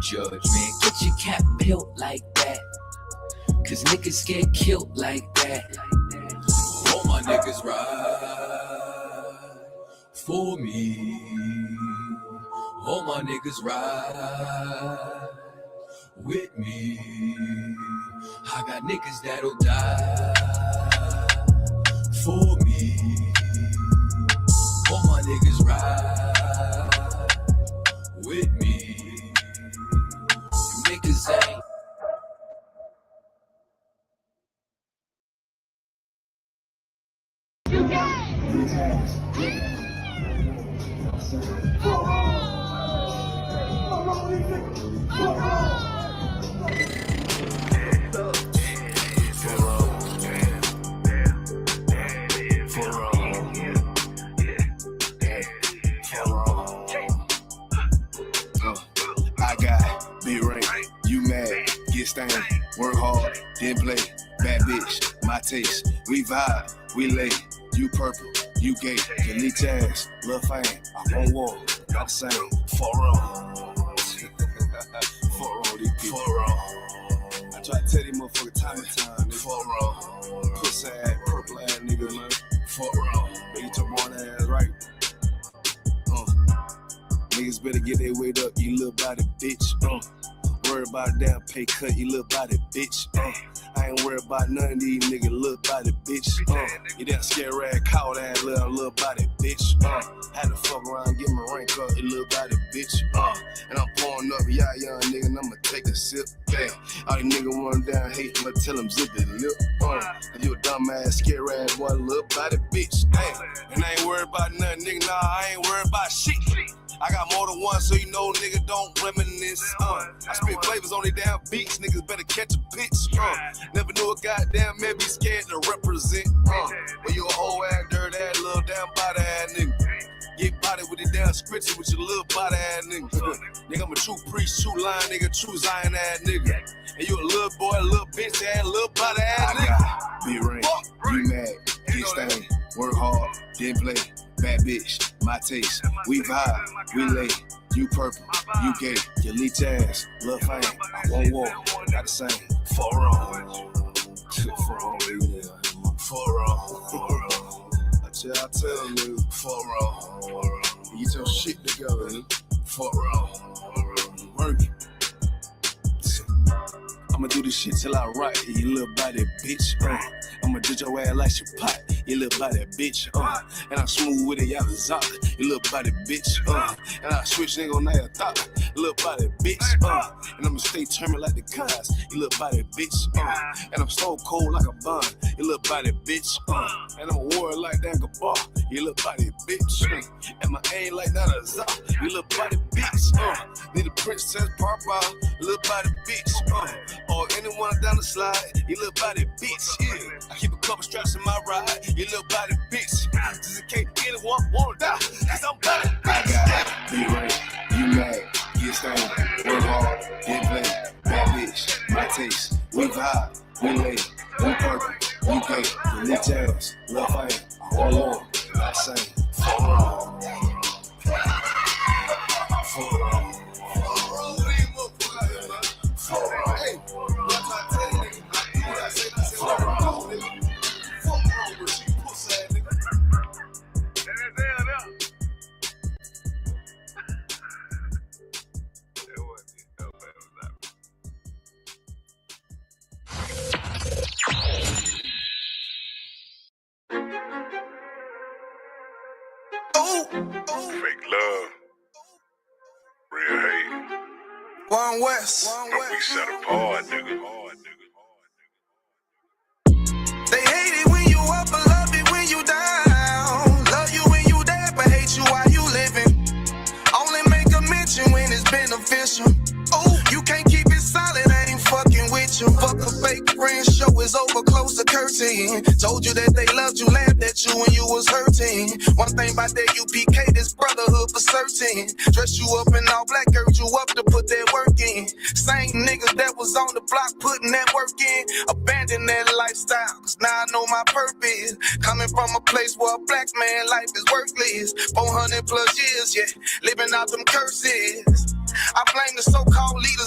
judge, man. Get your cap built like that, cause niggas get killed like that. All my niggas ride for me. All my niggas ride with me. I got niggas that'll die for me. All my niggas ride with me. You niggas ain't. I got big ring, you mad, get stained, work hard, then play, bad bitch, my taste, we vibe, we lay, you purple, you gay, delete tags, lil' fame, I won't walk, not the same, for wrong, these people, for wrong, I try to tell these motherfuckers time to time, they for wrong, pussy ass, purple ass nigga, man, for wrong, make your born ass right. Niggas better get their weight up, you little body bitch. Worry about a damn pay cut, you little body bitch. I ain't worried about none of these niggas, little body bitch. You that scare rag, cow ass little body bitch. Had to fuck around, get my rank up, you little body bitch. And I'm pouring up, yeah, young nigga, and I'ma take a sip. All these niggas run down, hate, I'ma tell them zip it lip. You a dumb ass, scare ass boy, little body bitch. And I ain't worried about nothing, nigga, nah, I ain't worried about shit. I got more than one, so you know, nigga, don't reminisce. I spit flavors on they damn beats, niggas better catch a pitch. Never knew a goddamn man be scared to represent. When you a whole ass, dirt ass, little damn body ass nigga. Get body with the damn scripture with your little body ass nigga. Nigga, I'm a true priest, true lion, nigga, true Zion ass nigga. And you a little boy, little bitch ass, little body ass nigga. Big ring, you mad, get stained, work hard, then play. Bad bitch, my taste, we vibe, we lay, you purple, you gay, delete ass, lil' fame, I won't walk, not the same, for wrong, for wrong, I tell them, nigga, for wrong, get your shit together, nigga, for wrong, work it. I'ma do this shit till I rock it, you little body bitch. I'ma ditch your ass like your pot, you little body bitch. And I'm smooth with it, y'all zop, you little body bitch. And I switch nigga on that thought, you little body bitch. And I'ma stay turning like the cars, you little body bitch. And I'm so cold like a bond, you little body bitch. And I'm a warrior like that Gabar, you little body bitch. And my aim like that a zop, you little body bitch. Need a princess pop out, you little body bitch. Or anyone down the slide, you little body bitch, yeah. I keep a couple straps in my ride, you little body bitch. Just in case anyone wanna die, cause I'm body bitch. I got big ring, you mad, get stained, work hard, get play, bad bitch, my taste, we vibe, we lay, we purple, we gay, you lift ass, lil' fame, all on, I say, for wrong, for wrong. Fake love, real hate. One West. But we set apart, nigga. They hate it when you up, but love it when you down. Love you when you dead, but hate you while you living. Only make a mention when it's beneficial. Oh, you can't keep it solid, I ain't fucking with you. Fuck a fake friend, show is over, close the curtain. Told you that they loved you, laughed at you when you was hurting. One thing about that UPK, this brotherhood for certain. Dress you up in all black, gird you up to put that work in. Same niggas that was on the block putting that work in. Abandon that lifestyle, cause now I know my purpose. Coming from a place where a black man life is worthless. 400 plus years, yeah, living out them curses. I blame the so-called leaders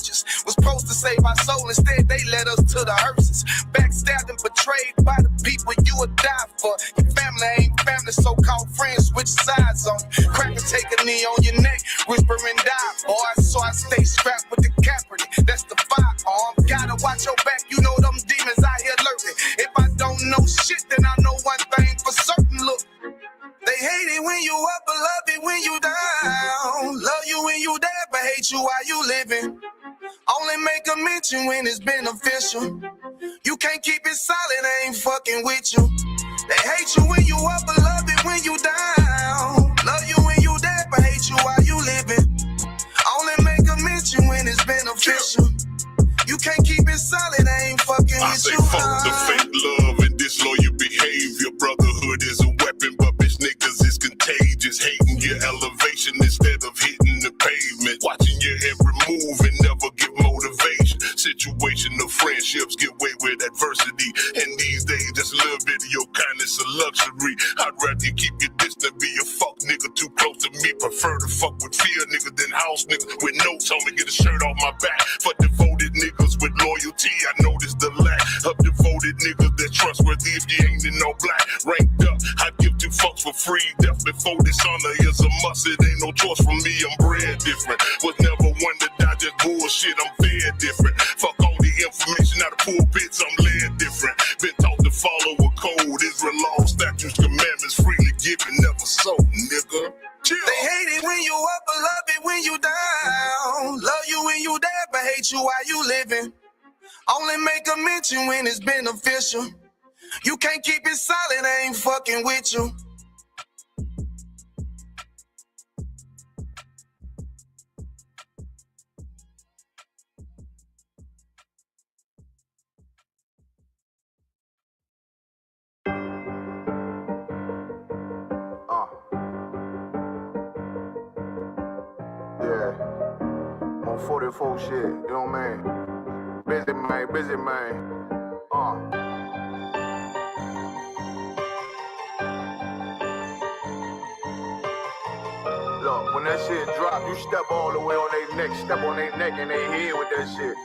soldiers. Was supposed to save our soul, instead they led us to the hearses. Backstabbed and betrayed by the people you would die for. Your family ain't family, so-called friends switch sides on you. Crack and take a knee on your neck, whisper and die, boy. So I stay strapped with the Kaepernick, that's the firearm. Gotta watch your back, you know them demons out here lurking. If I don't know shit, then I know one thing for certain. Look, they hate it when you up, but love it when you down. Love you when you dead, but hate you while you living. Only make a mention when it's beneficial. You can't keep it solid, I ain't fucking with you. They hate you when you up, but love it when you down. Love you when you dead, but hate you while you living. Only make a mention when it's beneficial. You can't keep it solid, I ain't fucking with you. I say fuck the fake love and disloyal behavior. Brotherhood is a weapon, but bitch niggas is contagious. Hating your elevation instead of hitting the pavement. Watching your every move and never get motivation. Situational friendships get away with adversity. And these days, just a little bit of your kindness a luxury. I'd rather you keep your distance, be a fuck nigga too close to me. Prefer to fuck with fear niggas than house niggas with notes on me. Get a shirt off my back for devoted niggas with loyalty. I noticed the lack of devoted niggas that trustworthy if you ain't in no black. Ranked up, I give two fucks for free. Death before dishonor is a must. It ain't no choice for me, I'm bred different. Was never one to die, just bullshit, I'm fed different. Fuck all the information out of pulpits, I'm led different. Been taught to follow a code, Israel law, statutes, commandments, freely given, never sold, nigga. Chill. They hate it when you up, but love it when you down. Love you when you dead, but hate you while you living. Only make a mention when it's beneficial. You can't keep it solid, I ain't fucking with you. Yeah, on 44 shit, you know what I mean? Busy man. Look, when that shit drop, you step all the way on their neck, step on their neck and their head with that shit.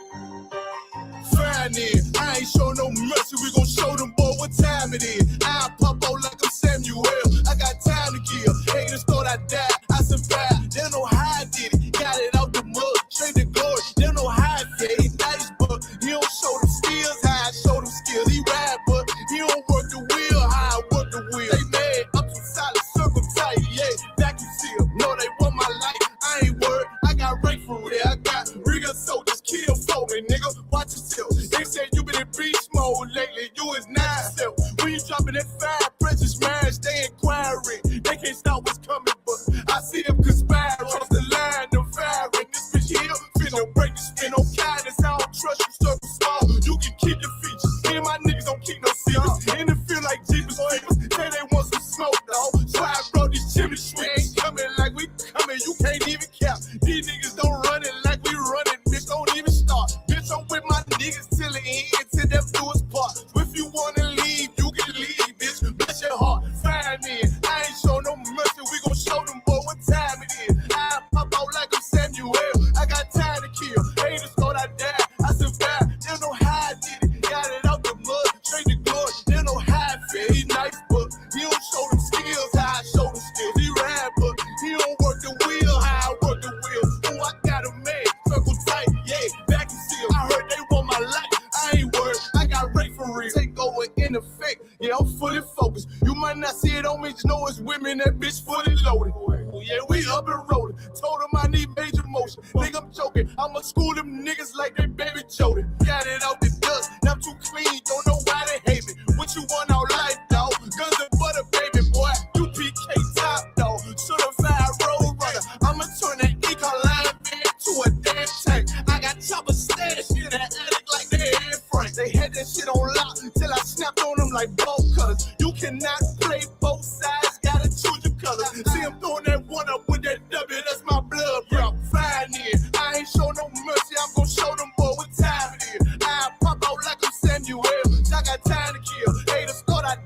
Fine then, I ain't show no mercy, we gon' show them boy what time it is. I pop out like I'm Samuel, I got time to kill. Haters thought I died, I survived, they don't know how I did it. Got it out the mud, straight to glory, they don't know how I did it. He nice, but he don't show them skills, how I show them skills. He ride, but he don't work the wheel, how I work the wheel. They mad, up to solid, circle tight, yeah, vacuum seal. No, they want my life, I ain't worried, I got rank for real. I got real soldiers, kill for me, nigga, watch yourself. They said you been in beast mode lately, you is not yourself. When you dropping that fire, precious marriage, they inquiring. They can't stop what's coming, but I see them conspiring. Cross the line, them firing. This bitch here, finna break the spin on kindness. I don't trust you, circle small. You can keep your features. Me and my niggas don't keep no secrets. And it feel like Jeepers Creepers. Say they want some smoke, dog. So I brought these chimney sweets. Coming like we coming, you can't even cap. These niggas don't run it like we run it, bitch, don't even start. Bitch, I'm with my niggas till the end, till them do us part. If you wanna leave, you can leave, bitch. Bless your heart, find me. I ain't show no mercy, we gon' show them boy what time it is. I pop out like I'm Samuel, I got time to kill. Haters thought I died, I survived. They don't know how I did it, got it out the mud, straight to glory. They don't know how I feel. He nice, but he don't show them skills, how I show them skills. He ride, but he don't work the wheel, how I work the wheel. Oh, I got a man, circle tight, yeah, back and seal. I heard they want my life, I ain't worried, I got rate for real. Take over in effect, yeah, I'm fully focused. You might not see it on me, just know it's women, that bitch fully loaded. Yeah, we up and rolling. Told them I need major motion. Think I'm joking, I'ma school them niggas like they baby Jody. Got it out the dust, now I'm too clean, don't know why they hate me. What you want out life, dog? Guns and butter, baby boy. UPK top, dog. Certified road runner. I'ma turn that eco-line to a damn tank. I got chopper stash in that attic like they had Frank. They had that shit on lock till I snapped on them like bolt cutters. You cannot play both sides, gotta choose your colors. See him throwing that one up with that W, that's my blood, bro. Fine in. I ain't show no mercy, I'm gon' show them boy what time it is. I pop out like I'm Samuel, I got time to kill. Haters thought I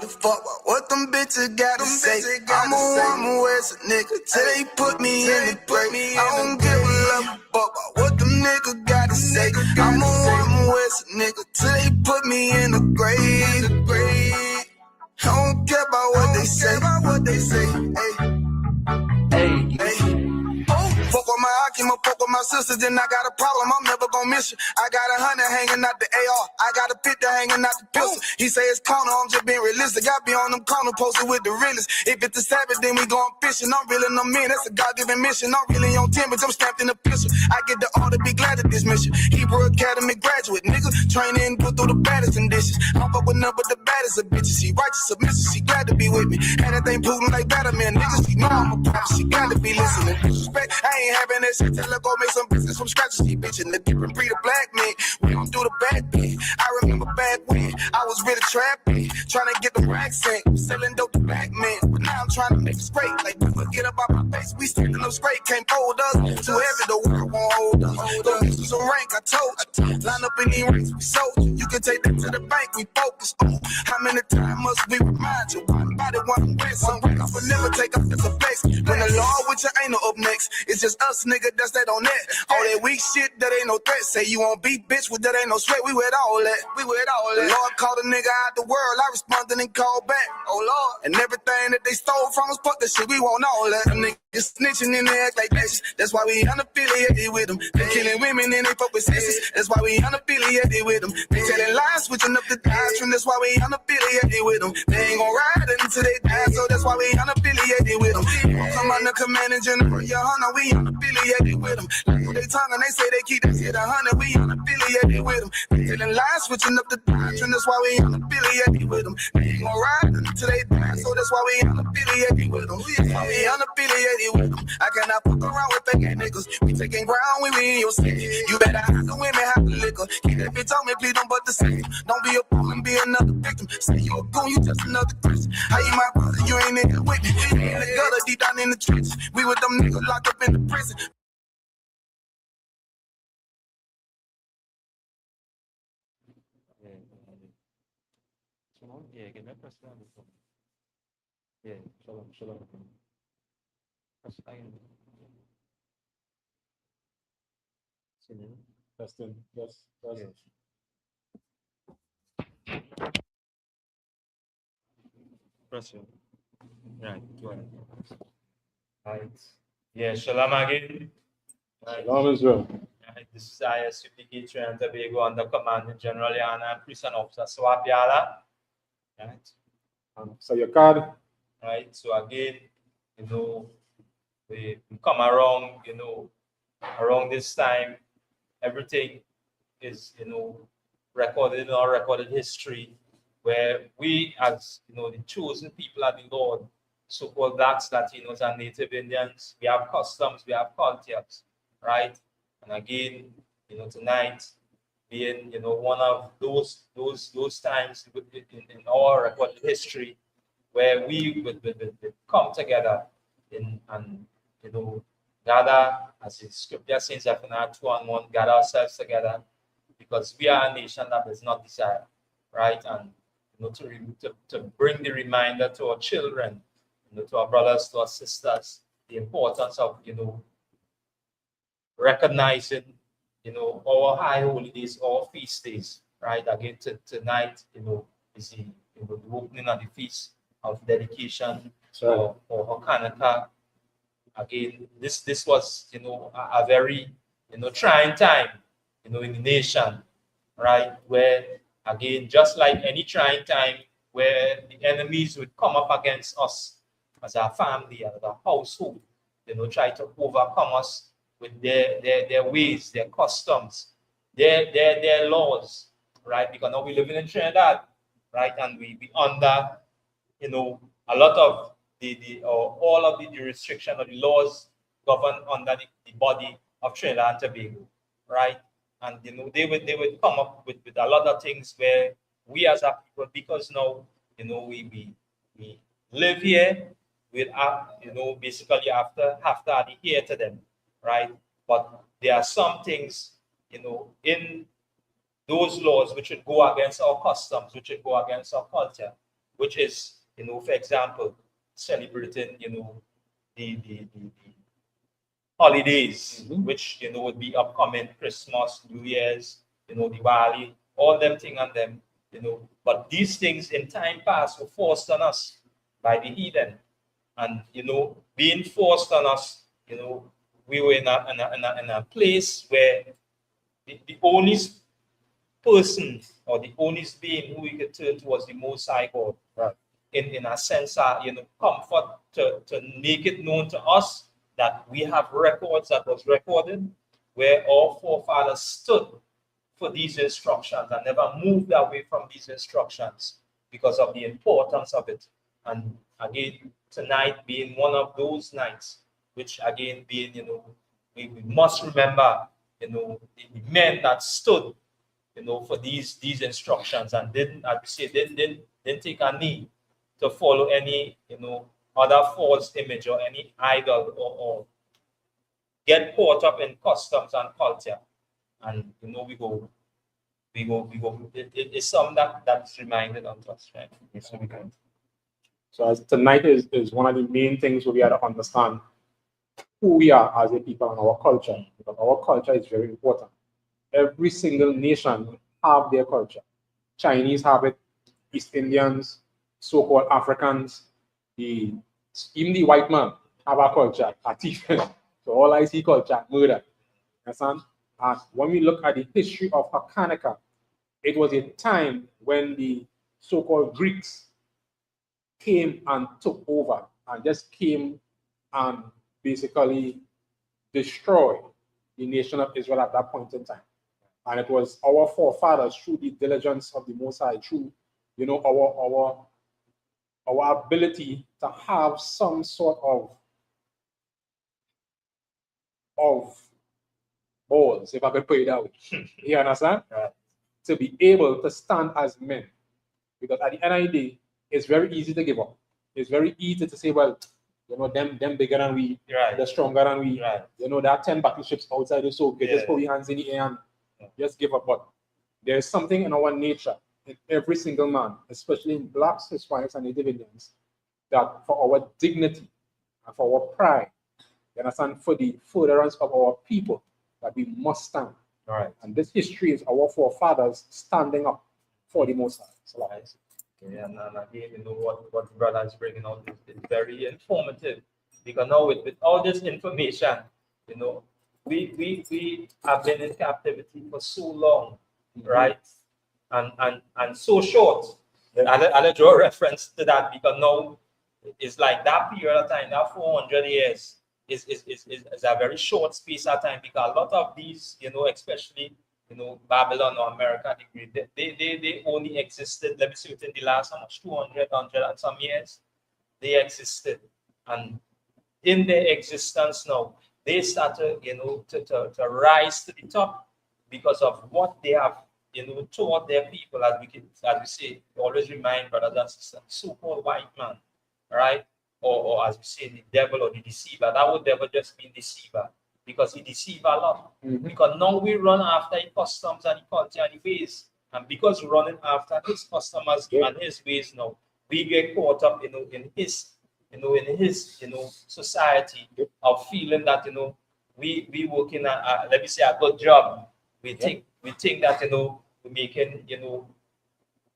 The fuck about what them bitches gotta say. I'm a West nigga till they put me in the grave. I don't give a love fuck about what them niggas gotta say. I'm a West nigga till they put me in the grave. I don't care about what they say. Hey. Fuck with my Akima, fuck with my sisters, then I got a problem, I'm never gonna miss you. I got 100 hanging out the AR, I got a 50 hanging out the pistol. He say it's corner, I'm just being realistic. I be on them corner posted with the realest. If it's the Sabbath, then we going fishing. I'm reeling them in, that's a God-given mission. I'm really on 10, but I'm stamped in the pistol. I get the order, be glad of this mission. Hebrew Academy graduate, nigga. Training, put through the baddest conditions. I don't fuck with none but the baddest of bitches. She righteous, submissive, she glad to be with me. And that thing Putin like Batman, niggas. She know I'm a prophet, she glad to be listening. Disrespect, I ain't having that shit. Tell her go make some business from scratch. She bitchin' the different breed of black men. We don't do the bad thing. I remember back when I was really trapping, trying to get the racks in, selling dope to black men. But now I'm trying to make it straight. Like, get up out my face. We standing up straight, can't hold us. Too heavy, the world won't hold us. Don't use some rank, I told you. Line up in these ranks, we sold you. You can take that to the bank, we focus on. How many times must we remind you? One body, one way, some rank. I will never take off as a flex. When the law with you ain't no up next. It's just us, nigga, that's that on that. All that weak shit, that ain't no threat. Say you won't be bitch, with that ain't no sweat. We with all that. We with all that. The Lord called a nigga out the world. I responded and called back. Oh Lord. And everything that they stole from us, fuck that shit. We want all that. Them niggas snitching and they act like bitches. That's why we unaffiliated with them. They killing women and they fuck with sisters. That's why we unaffiliated with them. They telling lies, switching up the doctrine. That's why we unaffiliated with them. They ain't gon' ride until they die, so that's why we unaffiliated with them. Come on the commanding general, your honor, we unaffiliated with them. Like they tongue and they say they keep that shit 100, we unaffiliated with them. They telling lies, switching up the doctrine. That's why we unaffiliated with them. They ain't gon' ride until they die, so that's why we unaffiliated with them. That's why we unaffiliated with them. I cannot fuck around with fake niggas. We taking ground when we in your city. You better hide the women, hide the liquor. Keep that bitch on me, please don't but the same. Don't be a fool and be another victim. Say you a goon, you just another Christian. How you my brother, you ain't in here with me. We in the gutter, deep down in the trenches. We with them niggas locked up in the prison. Yeah, give me a press down. Yeah, shalom. Press down. Testing, yes. Press it. Right, go ahead. Right. Yeah, shalom again. Right. Shalom Israel. Right. This is ISUPK TRINIDAD and Tobago under command of General Yana and Prison Officer Swapiala. Right. So your card. Right. So again, we come around, around this time, everything is, recorded in our recorded history, where we as, the chosen people of the Lord, so-called blacks, Latinos, and Native Indians, we have customs, we have cultures, right? And again, tonight being, one of those times in our recorded history where we would come together and gather, as the scripture says, if in our 2 and 1, gather ourselves together, because we are a nation that does not desire, right? And to bring the reminder to our children, to our brothers, to our sisters, the importance of recognizing our high holidays, our feast days, right? Again, tonight, is the opening of the feast of dedication or Hachaanakah. Again, this was a very trying time in the nation, right? Where again, just like any trying time where the enemies would come up against us as a family, as a household, try to overcome us with their ways, their customs, their laws, right? Because now we're living in Trinidad, right? And we under a lot of all of the restriction of the laws govern under the body of Trinidad and Tobago, right? And they would come up with a lot of things where we as a people, because now we live here, we'll basically have to adhere to them, right? But there are some things in those laws which would go against our customs, which would go against our culture, which is, for example, celebrating, the holidays, which, would be upcoming, Christmas, New Year's, Diwali, all them thing and them, but these things in time past were forced on us by the heathen. And, being forced on us, we were in a place where the only person or the only being who we could turn to was the Most High God. Right. In a sense, comfort to make it known to us that we have records that was recorded where our forefathers stood for these instructions and never moved away from these instructions because of the importance of it. And again, tonight being one of those nights, which again being, we must remember, the men that stood, for these instructions and didn't, as we say, didn't take a knee to follow any, other false image or any idol or get caught up in customs and culture. And, we go. It's something that's reminded of us, right? Yes, we can. So as tonight is one of the main things we have to understand who we are as a people and our culture, because our culture is very important. Every single nation have their culture. Chinese have it, East Indians, so-called Africans, even the white man have a culture, a different. So all I see culture, murder. Understand? And when we look at the history of Hachaanakah, it was a time when the so-called Greeks came and took over and just came and basically destroyed the nation of Israel at that point in time. And it was our forefathers, through the diligence of the Most High, through our ability to have some sort of balls, if I could put it that way. You understand? Right. To be able to stand as men. Because at the end of the day, it's very easy to give up. It's very easy to say, well, them bigger than we, Right. they're stronger than we. Right. There are 10 battleships outside us, so just put your hands in the air and just give up. But there's something in our nature, in every single man, especially in blacks, Hispanics, and Native Indians, that for our dignity and for our pride, you understand, for the furtherance of our people, that we must stand. Right. And this history is our forefathers standing up for the Most High. So, yeah, and again, what the brother is bringing out is very informative, because now with all this information, we have been in captivity for so long, right? And so short. I'll draw reference to that, because now it's like that period of time, that 400 years is a very short space of time, because a lot of these, especially Babylon or America, they only existed, let me see, within the last 200 and some years, they existed. And in their existence now, they started, to rise to the top because of what they have, taught their people, as we say, always remind brothers and sisters, so-called white man, right? Or as we say, the devil or the deceiver. That would never just mean deceiver, because he deceives a lot. Because now we run after his customs and his culture and his ways. And because we're running after his customers and his ways now, we get caught up, in his society of feeling that, we working let me say, a good job. We think that, we're making,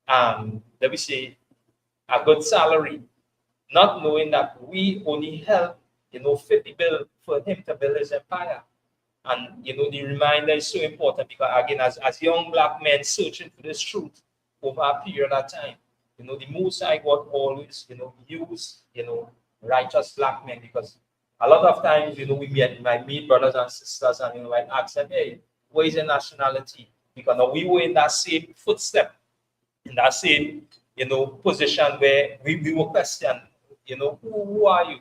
let me say, a good salary, not knowing that we only help, fit the bill for him to build his empire. And, the reminder is so important, because, again, as young black men searching for this truth over a period of time, the Most High God always, use, righteous black men, because a lot of times, we might meet brothers and sisters and, might ask them, hey, what is your nationality? Because now we were in that same footstep, in that same, position where we were questioned, who are you?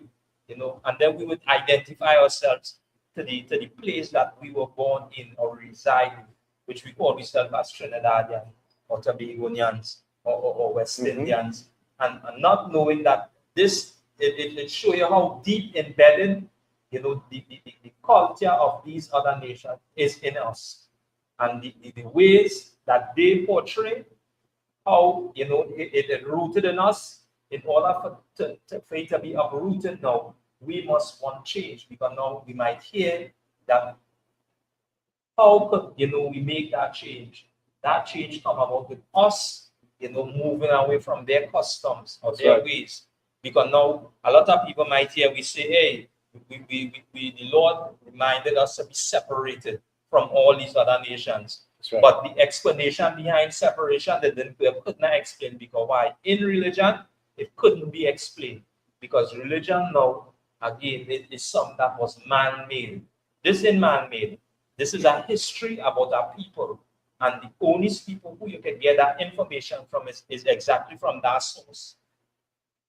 And then we would identify ourselves to the place that we were born in or reside in, which we call ourselves as Trinidadians or Tobagonians or West Indians, and not knowing that this, it shows you how deep embedded, the culture of these other nations is in us, and the ways that they portray how it rooted in us. In order for it to be uprooted now, we must want change, because now we might hear that how could we make that change? That change come about with us, moving away from their customs or their ways. Because now a lot of people might hear we say, hey, the Lord reminded us to be separated from all these other nations. But the explanation behind separation, they could not explain, because why? In religion, it couldn't be explained, because religion now, again, it is something that was man-made. This is man-made. This is a history about our people. And the only people who you can get that information from is exactly from that source.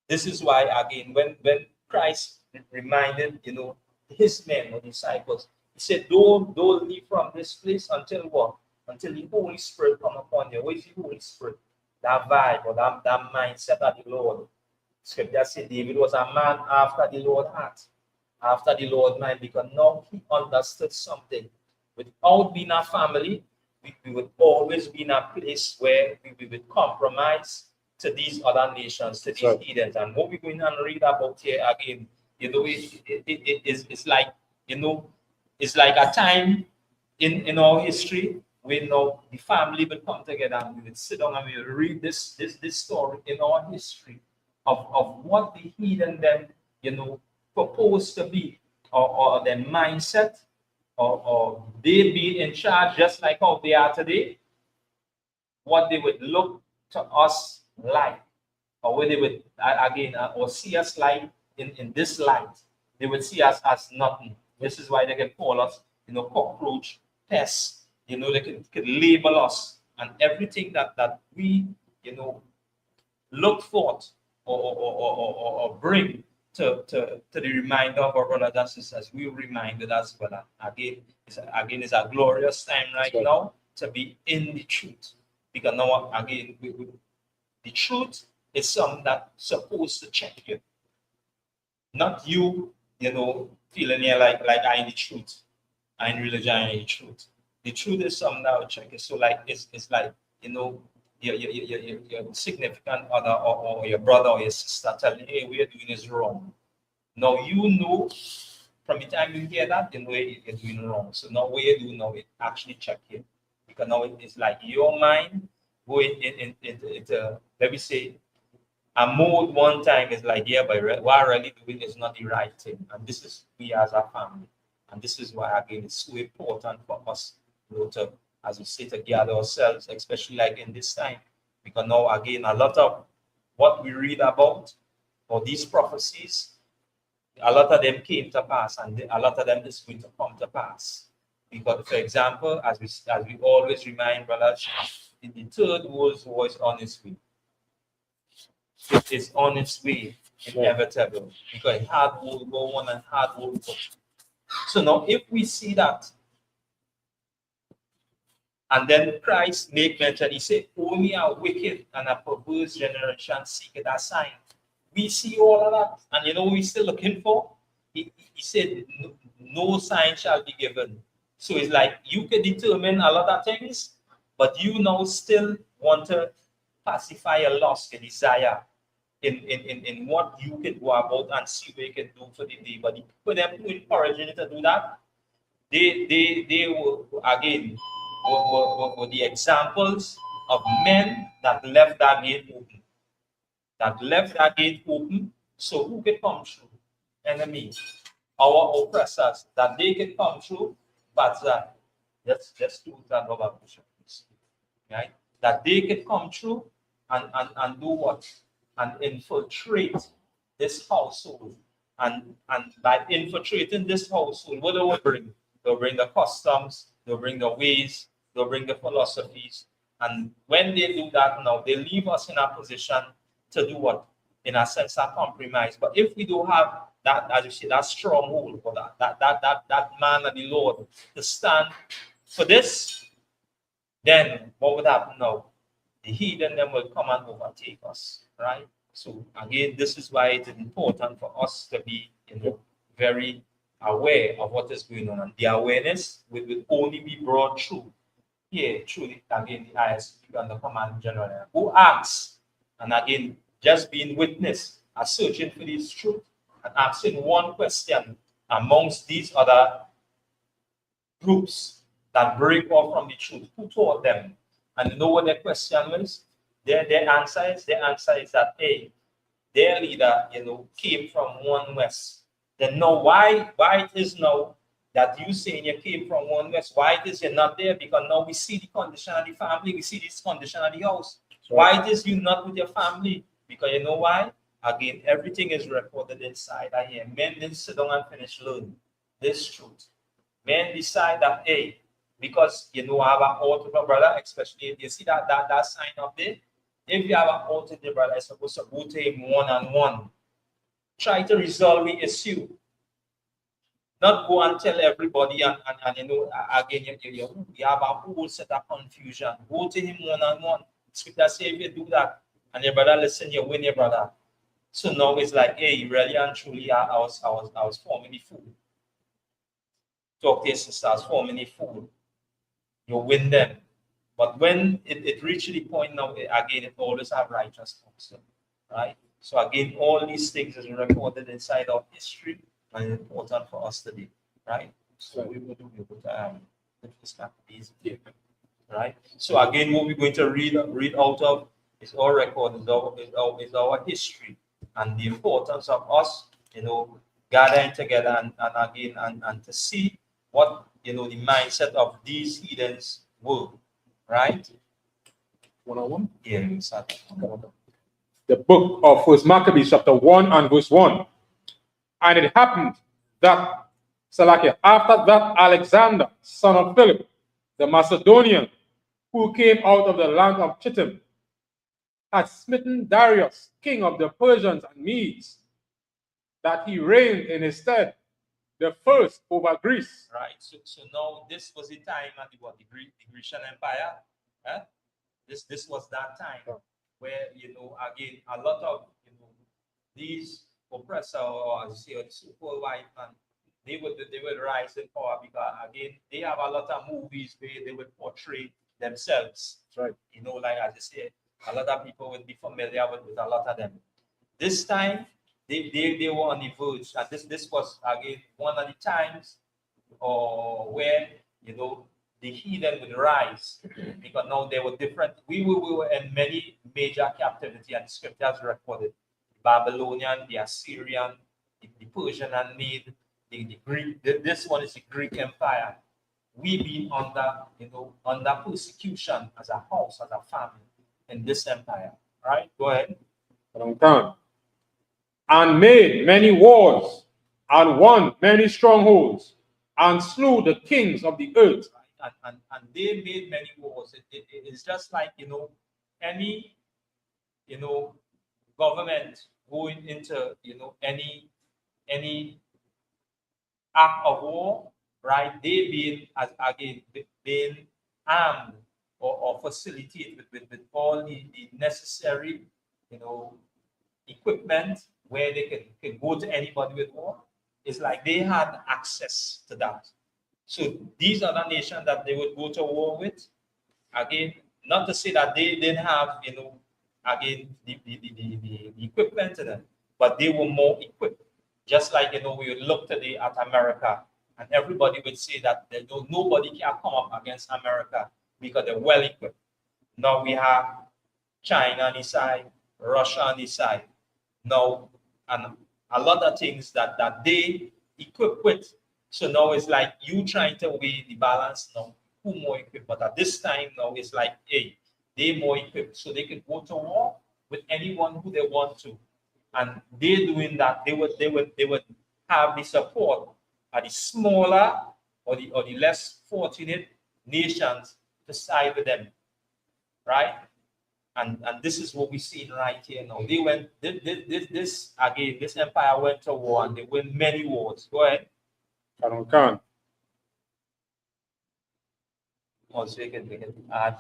This is why, again, when Christ reminded, his men or disciples, he said, don't leave from this place until what? Until the Holy Spirit come upon you. What is the Holy Spirit? That vibe or that mindset of the Lord. Scripture said David was a man after the Lord's heart, after the Lord's mind, because now he understood something. Without being a family, we would always be in a place where we would compromise to these other nations, to these heathens. And what we're going to read about here again, it's like, it's like a time in our history when now the family will come together and we would sit down and we would read this story in our history of what the heathen them, proposed to be, or their mindset, or they be in charge just like how they are today, what they would look to us like, or what they would, again, or see us like in this light. They would see us as nothing. This is why they can call us, cockroach, pests. They could label us, and everything that we, look forth or bring to the reminder of our brothers and sisters. We reminded as well. Again, it's a glorious time right now to be in the truth. Because now, again, the truth is something that's supposed to check you. Not you, feeling here like I in the truth. I in religion, I in the truth. The truth is something that will check you. So like, it's like, your significant other or your brother or your sister telling you, hey, what you're doing is wrong. Now from the time you hear that, you're doing wrong. So now what you do now, it actually check you. Because now it's like your mind going into, let me say, a mode one time is like, yeah, but what I'm really doing is not the right thing. And this is we as a family. And this is why, again, it's so important for us to, as we say, to gather ourselves, especially like in this time. Because now, again, a lot of what we read about, or these prophecies, a lot of them came to pass, and a lot of them is going to come to pass. Because, for example, as we always remind brothers, the third world war is on its way. It is on its way, inevitable, because it had World War I and had World War II. So now, if we see that, and then Christ make mention, he said, only a wicked and a perverse generation seeketh a sign. We see all of that, and we're still looking for. He said, no sign shall be given. So it's like you can determine a lot of things, but you now still want to pacify your lust, your desire in what you can go about and see what you can do for the day. But for them to encourage you to do that, they were, again, were the examples of men that left that gate open. That left that gate open, so who can come through? Enemy, our oppressors, that they can come through, but let's do that, right? That they can come through and do what? And infiltrate this household. And by infiltrating this household, what do they bring? They'll bring the customs, they'll bring the ways, they'll bring the philosophies. And when they do that now, they leave us in a position to do what? In a sense, a compromise. But if we don't have that, as you say, that stronghold for that man of the Lord to stand for this, then what would happen now? The heathen them will come and overtake us, right? So again, this is why it is important for us to be, very aware of what is going on. And the awareness will only be brought through here truly again the ISUPK under Command General who asks and again just being witness are searching for this truth and asking one question amongst these other groups that break off from the truth. Who taught them? And you know what their question was? Their answer is that hey, their leader, came from one west. Then know why it is now that you saying you came from one west, why it is you're not there? Because now we see the condition of the family, we see this condition of the house. Right. Why it is you not with your family? Because you know why? Again, everything is recorded inside. I hear men didn't sit down and finish learning this truth. Men decide that, hey, because I have an altar with my brother, especially if you see that sign up there. If you have an altar with your brother, you're supposed to go to him one-on-one. Try to resolve the issue. Not go and tell everybody and again, you have a whole set of confusion. Go to him one-on-one. Scripture say if you do that and your brother listen, you win your brother. So now it's like, hey, really and truly, I was forming the fool. Talk to your sisters, forming the fool. You win them. But when it reaches the point now, again, it always have righteous counsel, right? So again, all these things is recorded inside of history and it's important for us today, right? So we will do this easy, right? So again, what we're going to read out of is our record, is our history and the importance of us, gathering together and to see what the mindset of these heathens were, right? 101? Yeah, exactly. The book of First Maccabees, chapter 1 and verse 1. And it happened that, after that Alexander, son of Philip, the Macedonian, who came out of the land of Chittim, had smitten Darius, king of the Persians and Medes, that he reigned in his stead, the first over Greece. Right. So now this was the time of the Grecian Empire. This was that time where again a lot of these oppressor or as you say the so-called white man, they would rise in power because again they have a lot of movies where they would portray themselves. Right. Like as I say, a lot of people would be familiar with a lot of them. This time they were on the verge, and this was again one of the times where the heathen would rise because now they were different. We were in many major captivity, and the scriptures recorded Babylonian, the Assyrian, the Persian and Mede, the Greek. This one is the Greek Empire. We been under persecution as a house, as a family in this empire. Right? Go ahead. And made many wars, and won many strongholds, and slew the kings of the earth. And they made many wars. It's just like any government going into any act of war, right? They being armed or facilitated with all the necessary equipment where they can go to anybody with war. It's like they had access to that. So these are the nations that they would go to war with. Again, not to say that they didn't have, again, the equipment to them, but they were more equipped. Just like, we would look today at America, and everybody would say that nobody can come up against America because they're well equipped. Now we have China on the side, Russia on the side. Now, and a lot of things that they equip with. So now it's like you trying to weigh the balance now, who more equipped. But at this time now, it's like, hey, they more equipped. So they can go to war with anyone who they want to. And they doing that, they would have the support of the smaller or the less fortunate nations to side with them. Right? And this is what we see right here now. They went this empire went to war and they win many wars. Go ahead. Also, you can add.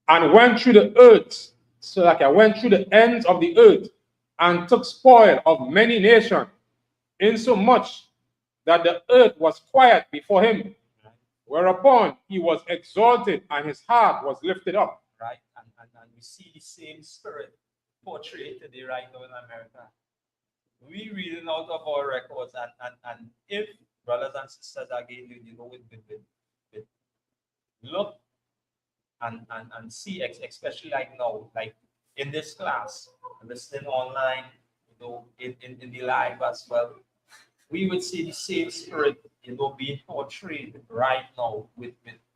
And went through the earth, I went through the ends of the earth, and took spoil of many nations, insomuch that the earth was quiet before him Whereupon he was exalted and his heart was lifted up. Right? And we see the same spirit portrayed today right now in America. We reading out of our records, and if brothers and sisters again, with look and see, especially like now, like in this class, listening online, in the live as well, we would see the same spirit, being portrayed right now with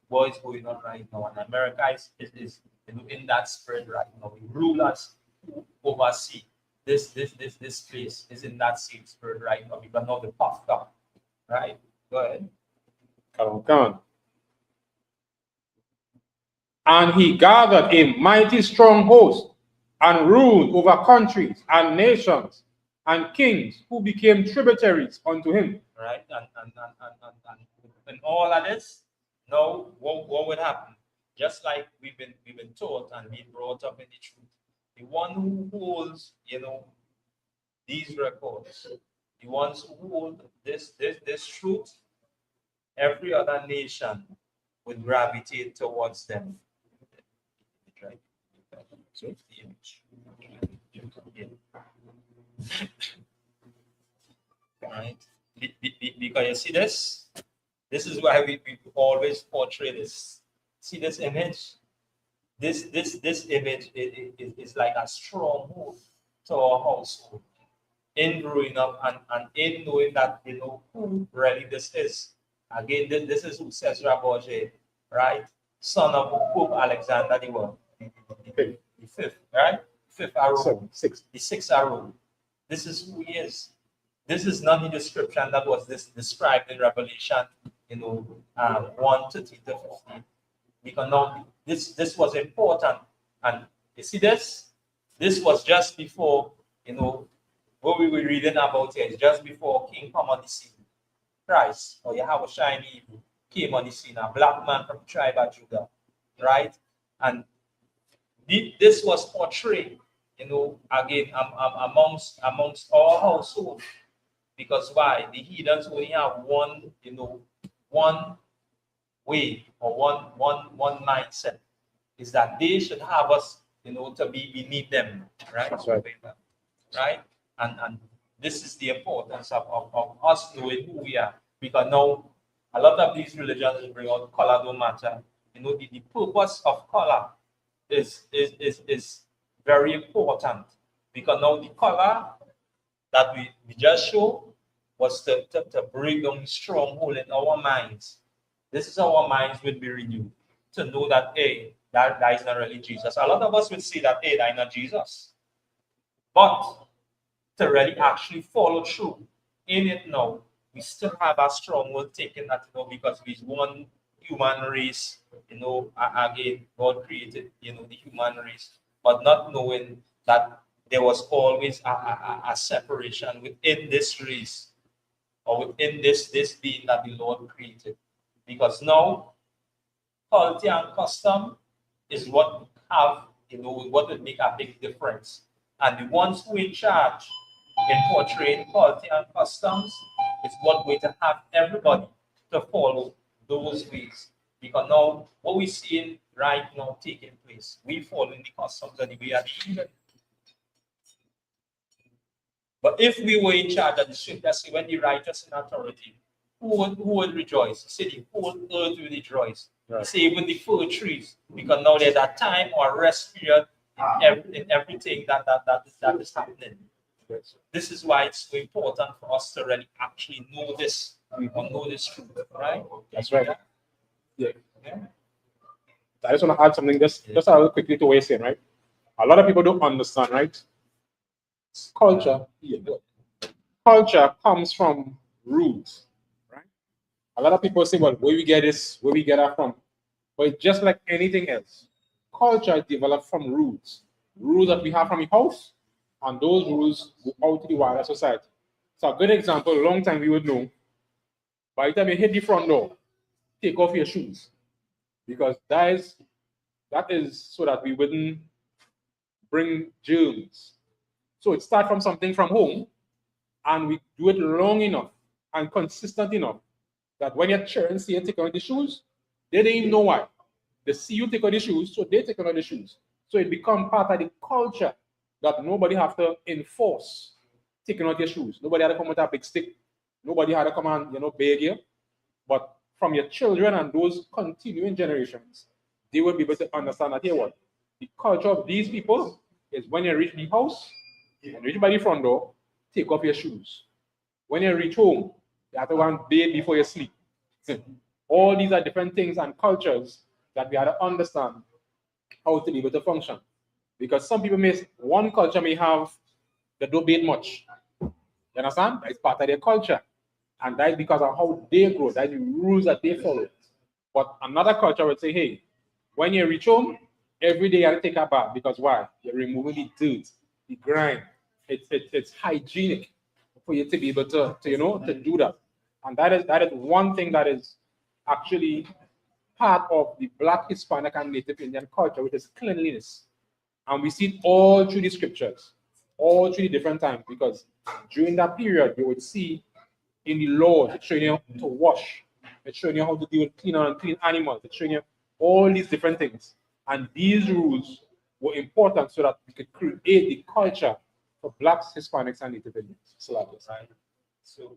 what is going on right now. And America is in that spirit right now. The rulers who oversee this place is in that same spirit right now, because now they're puffed up. Right? Go ahead. Come on. And he gathered a mighty strong host and ruled over countries and nations and kings who became tributaries unto him. Right? And all of this, now what would happen? Just like we've been taught and been brought up in the truth. The one who holds, these records, the ones who hold this truth, every other nation would gravitate towards them. Right? So it's the image. Right? Because you see this? This is why we always portray this. See this image? This image is like a stronghold to our household. In growing up and in knowing that, who really this is. Again, this is who says Raboje, right? Son of Pope Alexander the fifth, right? Fifth arrow. The sixth arrow. This is who he is. This is not the description that was described in Revelation, 1:13 to 15. Because now this was important. And you see this? This was just before, what we were reading about here is just before King come on the scene. Christ, or Hachaanakah, came on the scene, a black man from the tribe of Judah, right? And this was portrayed, again, amongst all households. Because why? The heathens only have one way or one mindset, is that they should have us, to be beneath them, right? That's right. Right? And this is the importance of us knowing who we are. Because now a lot of these religions bring out color don't matter. The purpose of color is very important. Because now the color that we just show was to bring down stronghold in our minds. This is how our minds will be renewed. To know that, hey, that is not really Jesus. A lot of us would say that, hey, that is not Jesus. But to really actually follow through in it now, we still have a stronghold taking that, because we one human race, again, God created, the human race, but not knowing that there was always a separation within this race, or within this being that the Lord created. Because now, culture and custom is what have, what would make a big difference. And the ones who are in charge in portraying culture and customs is what going to have everybody to follow those ways. Because now, what we're seeing right now taking place, we follow in the customs and we are the heathen. But if we were in charge of the swift, let's say when the righteous in authority, who would rejoice? Say the whole earth will rejoice. Right. Say even the fir trees, because now there's a time or rest period in everything that is happening. Yes. This is why it's so important for us to really actually know this, or know this truth, right? That's right. Yeah. I just want to add something just a little quickly to what you're saying, right? A lot of people don't understand, right? Culture comes from roots, right? A lot of people say, well, where we get this, where we get that from. But it's just like anything else. Culture is developed from roots. Rules that we have from the house, and those rules go out to the wider society. So a good example, a long time we would know, by the time you hit the front door, take off your shoes. Because that is so that we wouldn't bring germs. So it starts from something from home, and we do it long enough and consistent enough that when your children see you take on the shoes, they didn't even know why. They see you take on the shoes, so they take on the shoes. So it becomes part of the culture that nobody have to enforce taking out your shoes. Nobody had to come with a big stick. Nobody had to come and beg you. But from your children and those continuing generations, they will be able to understand that here what the culture of these people is when you reach the house and reach by the front door, take off your shoes. When you reach home, you have to go and bathe before you sleep. All these are different things and cultures that we have to understand how to be able to function. Because some people one culture may have that don't bathe much. You understand? That's part of their culture. And that is because of how they grow. That is the rules that they follow. But another culture would say, hey, when you reach home, every day you have to take a bath. Because why? You're removing the dirt, the grime. It's hygienic for you to be able to do that. And that is one thing that is actually part of the Black, Hispanic, and Native Indian culture, which is cleanliness. And we see it all through the scriptures, all through the different times, because during that period, you would see in the law, it's showing you to wash, it's showing you how to deal with clean and unclean animals, it's showing you all these different things. And these rules were important so that we could create the culture for Blacks, Hispanics, and Native Indians. Right. So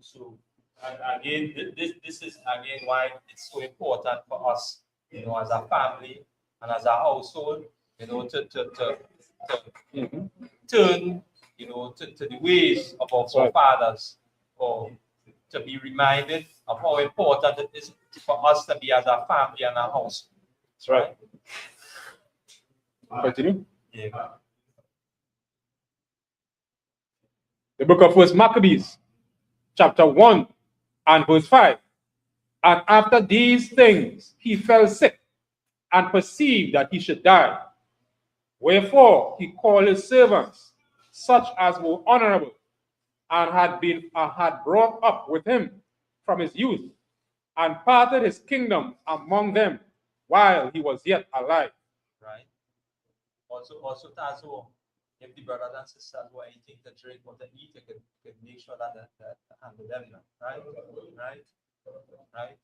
again, this is again why it's so important for us, as a family and as a household, to turn, to the ways of our forefathers, or to be reminded of how important it is for us to be as a family and a house. That's right. Continue. Yeah. The book of First Maccabees, chapter 1 and verse 5. And after these things he fell sick and perceived that he should die. Wherefore he called his servants, such as were honorable, and had brought up with him from his youth, and parted his kingdom among them while he was yet alive. Right. Also, Tazo, if the brothers and sisters want anything to drink or to eat, you can make sure that handle them, right? Right.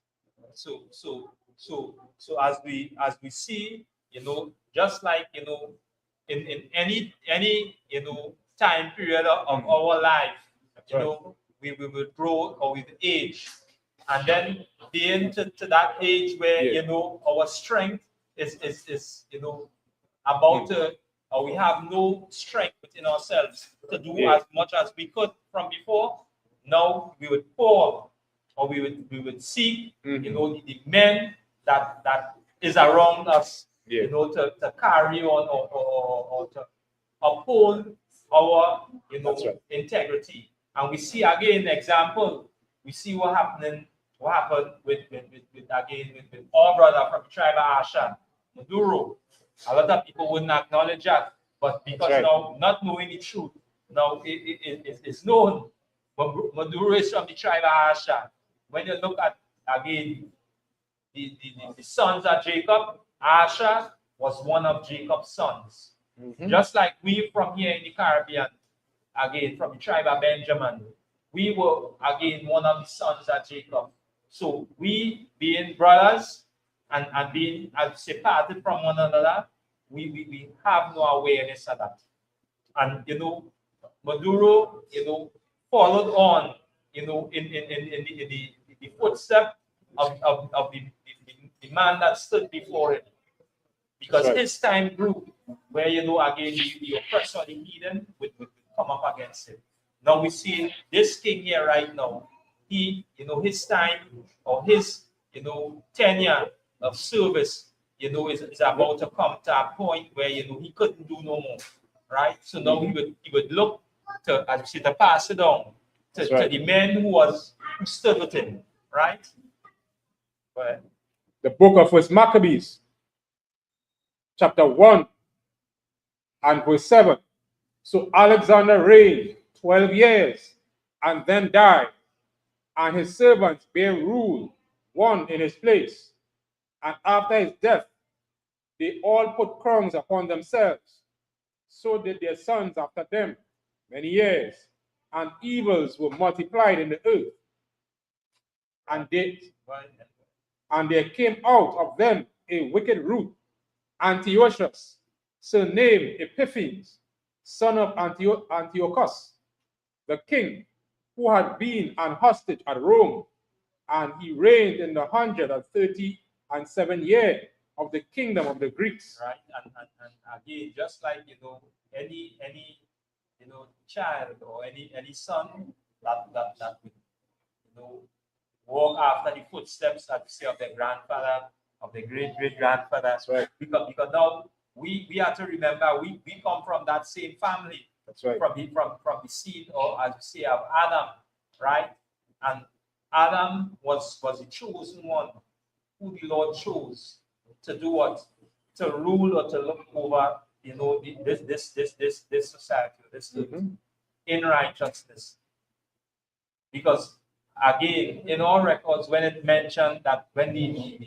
So as we see, just like in any time period of our life, we will grow or with age, and then being to that age where our strength is about to, or we have no strength within ourselves to do as much as we could from before. Now we would call, or we would seek, the men that is around us, to carry on or to uphold our, integrity. And we see again example. We see what happened with our brother from the tribe of Asha, Maduro. A lot of people wouldn't acknowledge that, but because now, not knowing the truth, now it's known. Maduro is from the tribe of Asha. When you look at again the sons of Jacob, Asha was one of Jacob's sons. Just like we from here in the Caribbean, again from the tribe of Benjamin, we were again one of the sons of Jacob. So we being brothers and being separated from one another, we have no awareness of that. And Maduro, followed on, in the footsteps of the man that stood before him. Because his time grew, where again the oppressor, the heathen, would come up against him. Now we see this king here right now. He, his time or his, tenure of service, is about to come to a point where he couldn't do no more, right? So now he would look to, as we say, to pass it on to the men who stood with him, right? But the book of First Maccabees, chapter 1 and verse 7. So Alexander reigned 12 years and then died, and his servants bare rule, one in his place. And after his death, they all put crowns upon themselves. So did their sons after them many years, and evils were multiplied in the earth. And they And there came out of them a wicked root, Antiochus, surnamed Epiphanes, son of Antiochus, the king, who had been an hostage at Rome, and he reigned in the 137th year of the kingdom of the Greeks. Right, and again, just like any child or any son that would walk after the footsteps, as we say, of their grandfather, of their great grandfather. That's right. Because now we have to remember we come from that same family. That's right. From the seed, or as we say, of Adam, right? And Adam was the chosen one who the Lord chose to do what? To rule or to look over, this society, this in righteousness. Because again, in all records, when it mentioned that when the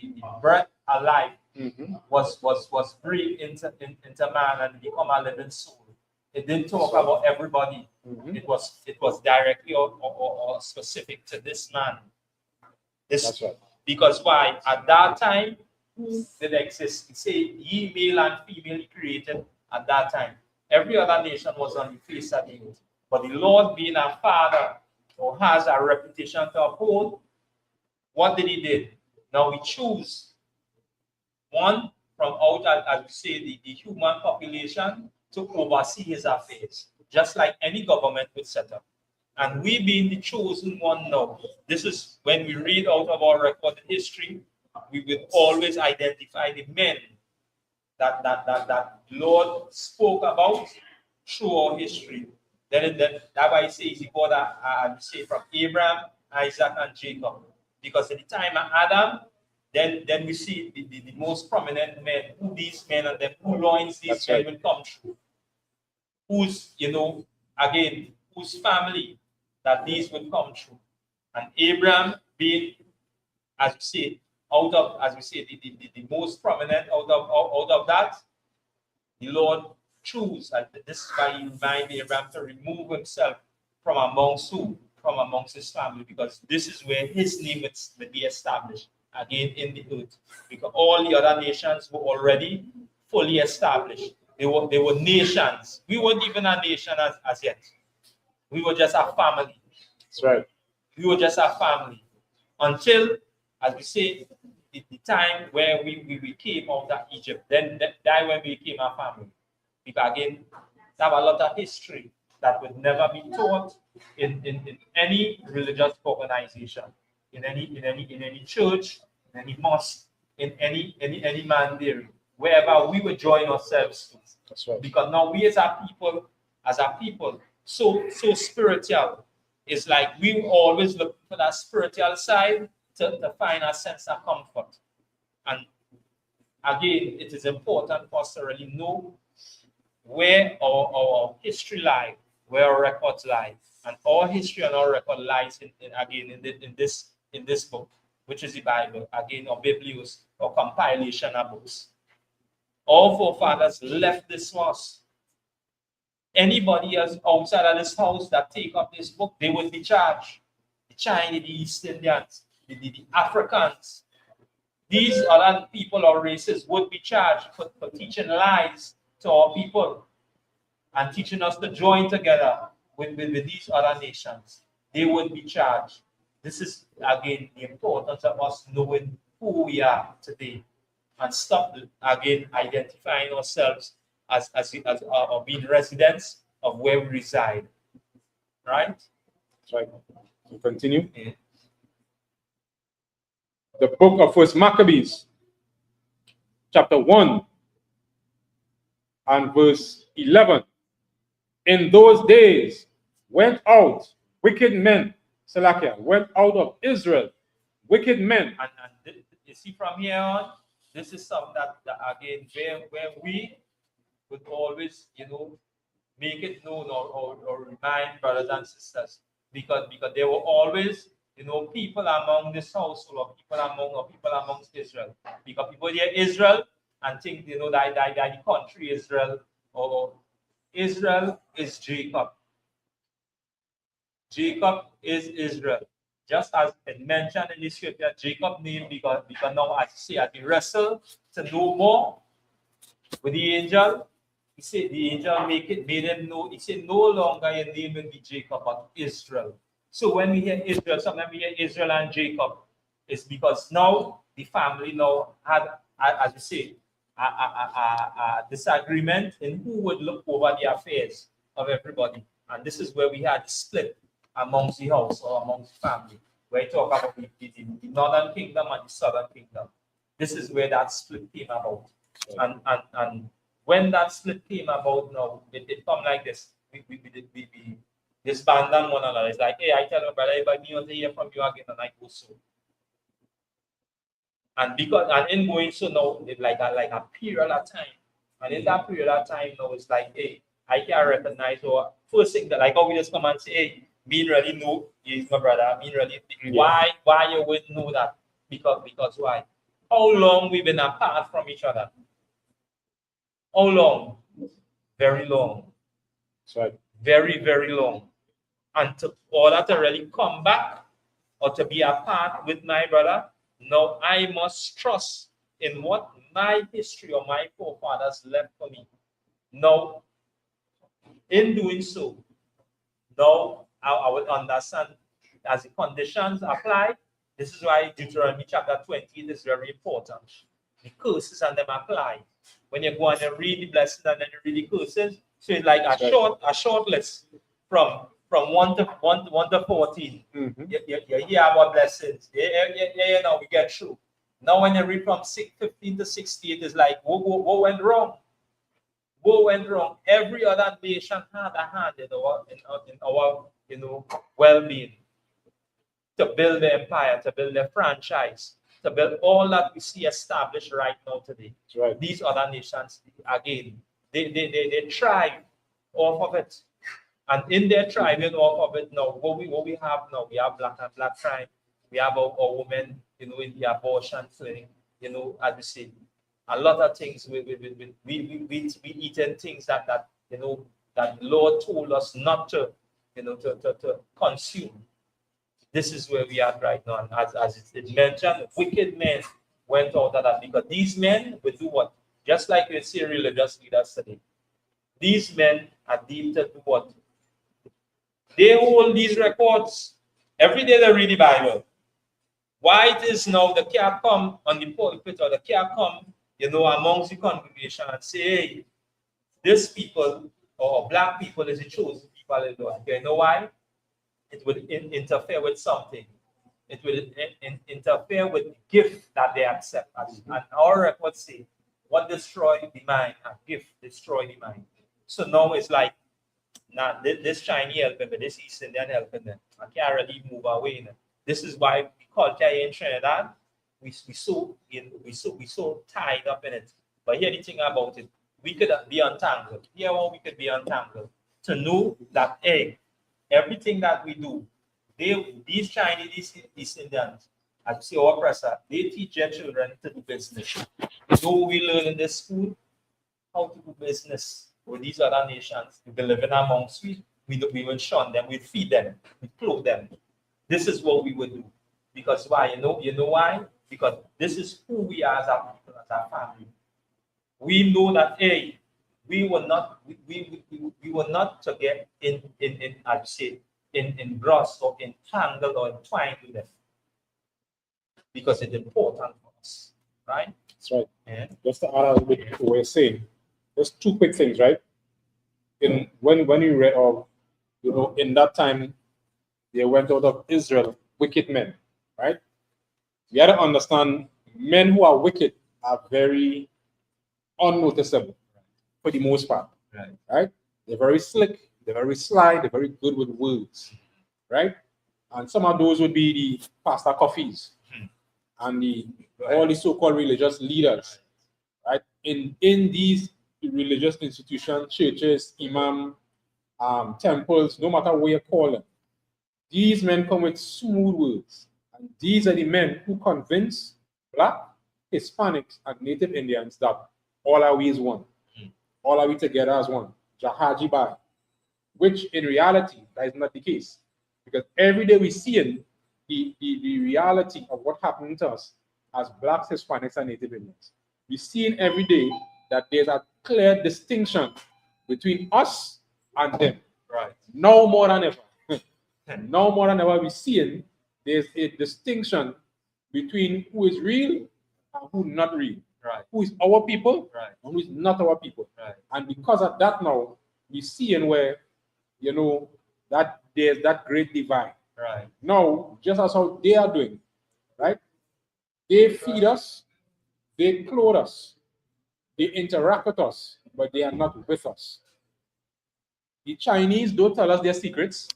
breath alive was breathed into man and become a living soul, it didn't talk about everybody. It was directly or specific to this man. That's right. Because why? At that time, who did exist? It say ye male and female created at that time. Every other nation was on the face of the earth. But the Lord, being a father, or has a reputation to uphold, what did he do? Now we choose one from out, as we say, the human population to oversee his affairs, just like any government would set up. And we being the chosen one now, this is when we read out of our recorded history, we will always identify the men that Lord spoke about through our history. Then that's why he says he got say from Abraham, Isaac, and Jacob. Because at the time of Adam, then we see the most prominent men, who these men and then who loins these men will come through. Whose, again, whose family that these will come through. And Abraham being, as we say, the most prominent out of that, the Lord choose, and this is why he reminded Abraham to remove himself from amongst his family, because this is where his name will be established again in the earth. Because all the other nations were already fully established. They were nations. We weren't even a nation as yet. We were just a family. That's right. We were just a family until, as we say, the time where we came out of Egypt. Then that when we became a family. Because again, they have a lot of history that would never be taught in any religious organization, in any church, in any mosque, in any mandiri, wherever we would join ourselves to. That's right. Because now we as a people, so spiritual. It's like we always look for that spiritual side to find a sense of comfort. And again, it is important for us to really know where our history lies, where our records lie. And our history and our record lies in this book, which is the Bible, again, or Biblios, or compilation of books. All forefathers left this for us. Anybody else outside of this house that take up this book, they would be charged. The Chinese, the East Indians, the Africans, these other people or races would be charged for teaching lies to our people and teaching us to join together with these other nations. They would be charged. This is, again, the importance of us knowing who we are today and stop, again, identifying ourselves as being residents of where we reside. Right? That's right. We continue. Yeah. The book of First Maccabees, chapter 1 and verse 11. In those days went out wicked men, Salakia, went out of Israel wicked men. And you see from here on, this is something that again, where we would always, make it known or remind brothers and sisters, because there were always, people among this household, or people amongst Israel. Because people hear Israel and think, that the country Israel, or Israel is Jacob. Jacob is Israel. just as it mentioned in the scripture, Jacob named because now, as you see, as he wrestled to know more with the angel, he said the angel made him know. He said, no longer your name will be Jacob, but Israel. So when we hear Israel, sometimes we hear Israel and Jacob, it's because now the family now had, as you say, a disagreement in who would look over the affairs of everybody. And this is where we had split amongst the house or amongst the family, where we talk about the northern kingdom and the southern kingdom. This is where that split came about. And when that split came about now, it come like this. We disbanded one another. It's like, hey, I tell my brother, if I need to hear from you again, and I go so. And because in going so now, it's like a period of time. And in that period of time now, it's like, hey, I can recognize, or first thing that like how we just come and say, hey, me really know he's my brother. Me really why you wouldn't know that? Because why? How long we've been apart from each other? How long? Very long. That's right. Very, very long. And to order to really come back or to be apart with my brother, now I must trust in what my history or my forefathers left for me. Now, in doing so, now I will understand as the conditions apply. This is why Deuteronomy chapter 20 is very important. The curses and them apply. When you go and you read the blessings and then you read the curses, so it's like a short list from 1 to 14. Mm-hmm. You hear about blessings. Yeah, now we get through. Now when you read from 15 to 16, it's like what went wrong? What went wrong? Every other nation had a hand in our well-being, to build the empire, to build the franchise, to build all that we see established right now today. That's right. These other nations, again, they thrive off of it. And in their thriving off of it now, what we have now, we have black and black crime, we have our women, in the abortion thing, as we say, a lot of things we eating things that that Lord told us not to, to consume. This is where we are right now. And as it mentioned, wicked men went out of that because these men will do what? Just like we see religious leaders today. These men are deemed to do what? They hold these records. Every day they read the Bible. Why it is now they can't come on the pulpit or they can't come, amongst the congregation and say, hey, this people or black people is the chosen people in Lord. You know why? It will interfere with something. It will interfere with the gift that they accept. And our records say, what destroy the mind, a gift destroy the mind. So now it's like, now this Chinese helping me, this East Indian helping them. I can't really move away. This is why the culture in Trinidad, we so tied up in it. But here the thing about it, we could be untangled. Here we could be untangled. To know that, hey, everything that we do, these Chinese East Indians, as you see our oppressor, they teach their children to do business. So we learn in this school how to do business with these other nations. We live in amongst we will shun them, we feed them, we clothe them. This is what we would do. Because why? You know why? Because this is who we are as our people, as our family. We know that we will not to get engrossed or entangled or entwined with them. Because it's important for us. Right? That's right. Yeah. Just to add a little bit to what you're saying, just two quick things, right? When you read of, in that time, they went out of Israel, wicked men, right? You got to understand, men who are wicked are very unnoticeable for the most part, right? They're very slick, they're very sly, they're very good with words, right? And some of those would be the pastor coffees and all the so-called religious leaders, right? In these religious institutions, churches, imam, temples, no matter what you call them, these men come with smooth words. And these are the men who convince Black, Hispanics, and Native Indians that all are we is one. All are we together as one. Jahaji Bai. Which in reality, that is not the case. Because every day we see it, the reality of what happened to us as Blacks, Hispanics, and Native Indians. We're seeing every day that there's a clear distinction between us and them. Right. No more than ever. No more than ever, we're seeing there's a distinction between who is real and who not real. Right. Who is our people Right. and who is not our people. Right. And because of that now, we're seeing where, you know, that there's that great divide. Right. Now, just as how they are doing, right? They feed us, they clothe us, they interact with us, but they are not with us. The Chinese don't tell us their secrets.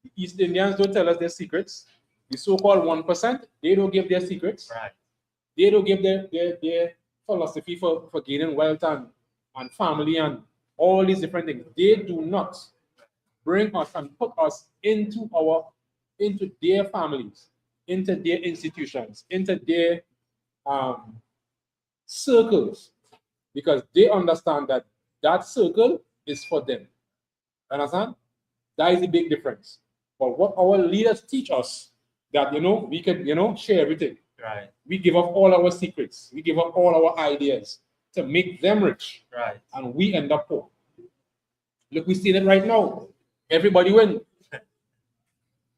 The East Indians don't tell us their secrets. The so-called 1%, they don't give their secrets. Right. They don't give their philosophy for gaining wealth and family and all these different things. They do not bring us and put us into their families, into their institutions, into their circles, because they understand that that circle is for them. Understand? That is the big difference. But what our leaders teach us, that we can share everything. Right. We give up all our secrets. We give up all our ideas to make them rich. Right. And we end up poor. Look, we see it right now. Everybody win.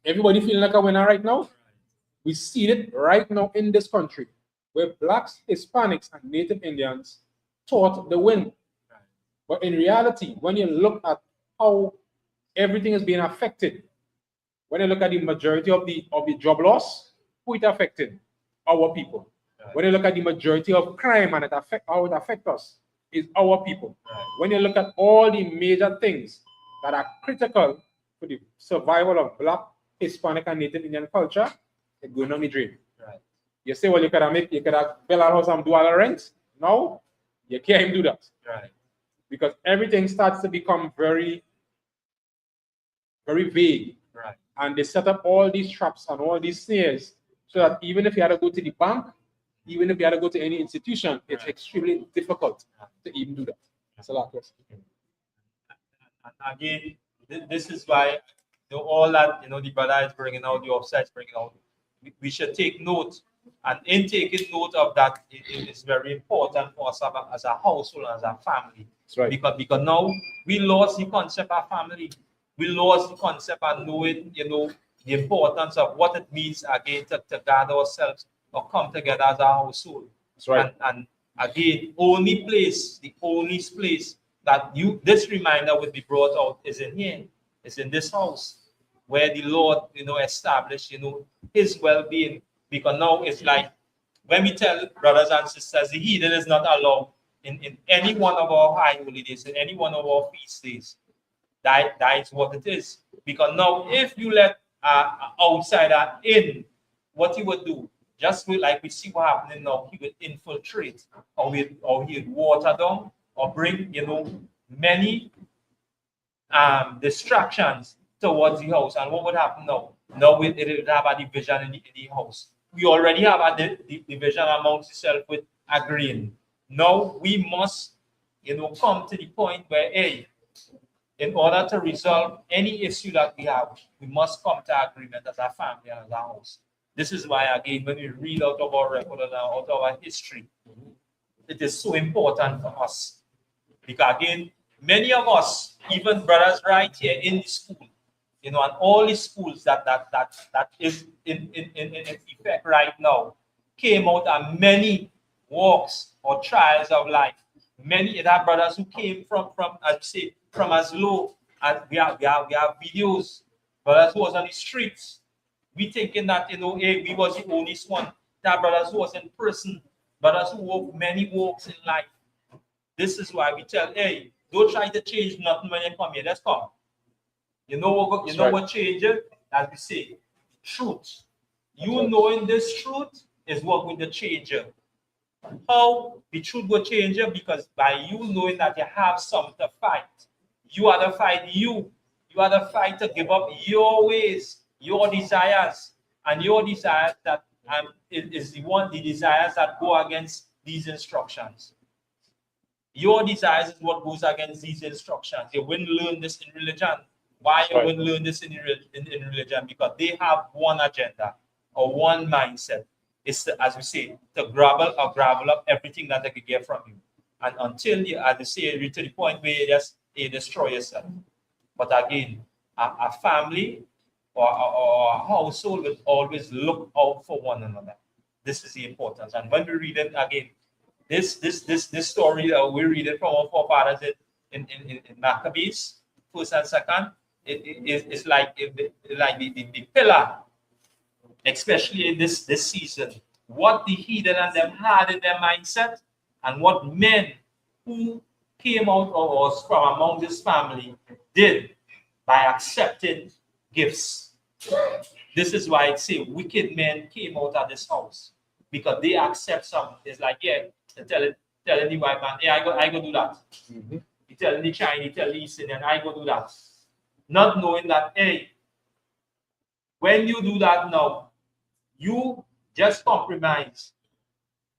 Everybody feeling like a winner right now. We see it right now in this country, where Blacks, Hispanics, and Native Indians taught the win. But in reality, when you look at how everything is being affected, when you look at the majority of the job loss, who it affected? Our people. Right. When you look at the majority of crime and how it affects us, is our people. Right. When you look at all the major things that are critical for the survival of Black, Hispanic, and Native Indian culture, it's going on the drain. Right. You say, well, you could have built a house and do all the rent. No, you can't even do that. Right. Because everything starts to become very, very vague. Right. And they set up all these traps and all these snares so that even if you had to go to the bank, even if you had to go to any institution, it's extremely difficult to even do that. That's a lot of questions. And again, this is why all that the brother is bringing out, the offside is bringing out. We should take note, and in taking note of that, it is very important for us as a household, as a family. That's right. Because now we lost the concept of family. We lost the concept of knowing, the importance of what it means again to guard ourselves or come together as a household. That's right. And again, the only place that this reminder would be brought out is in here. It's in this house where the Lord, established, his well-being. Because now it's like when we tell brothers and sisters, the heathen is not allowed in any one of our high holidays, in any one of our feast days. That is what it is. Because now, if you let outsider in, what he would do, just like we see what happening now, he would infiltrate, or he would water down, or bring, many distractions towards the house. And what would happen now? Now it would have a division in the house. We already have a division amongst itself with agreeing. Now we must, come to the point where, in order to resolve any issue that we have, we must come to agreement as a family and as a house. This is why, again, when we read out of our record and out of our history, it is so important for us. Because, again, many of us, even brothers right here in the school, and all the schools that is in effect right now, came out of many walks or trials of life. Many of our brothers who came from as low as we have videos, brothers who was on the streets. We thinking that we was the only one. That brothers who was in prison, brothers who walk many walks in life. This is why we tell, don't try to change nothing when you come here. Let's come. What changes? As we say, truth. Knowing this truth is what will the change you. How the truth will change you? Because by you knowing that you have something to fight. You are the fight you. You are the fight to give up your ways, your desires, and your desires that is the desires that go against these instructions. Your desires is what goes against these instructions. You wouldn't learn this in religion. Why you wouldn't learn this in religion? Because they have one agenda or one mindset. It's to, as we say, to grab up everything that they could get from you. And until you, as you say, reach to the point where you destroy yourself. But again, a family or a household will always look out for one another. This is the importance. And when we read it again, this story we read it from our forefathers in Maccabees, first and second, it's like the pillar, especially in this season. What the heathen and them had in their mindset, and what men who came out of us from among this family did by accepting gifts. This is why it say wicked men came out of this house, because they accept something. It's like, yeah, telling the white man, yeah, I go do that. Mm-hmm. He telling the Chinese, he telling the East Indian, I go do that. Not knowing that, hey, when you do that now, you just compromise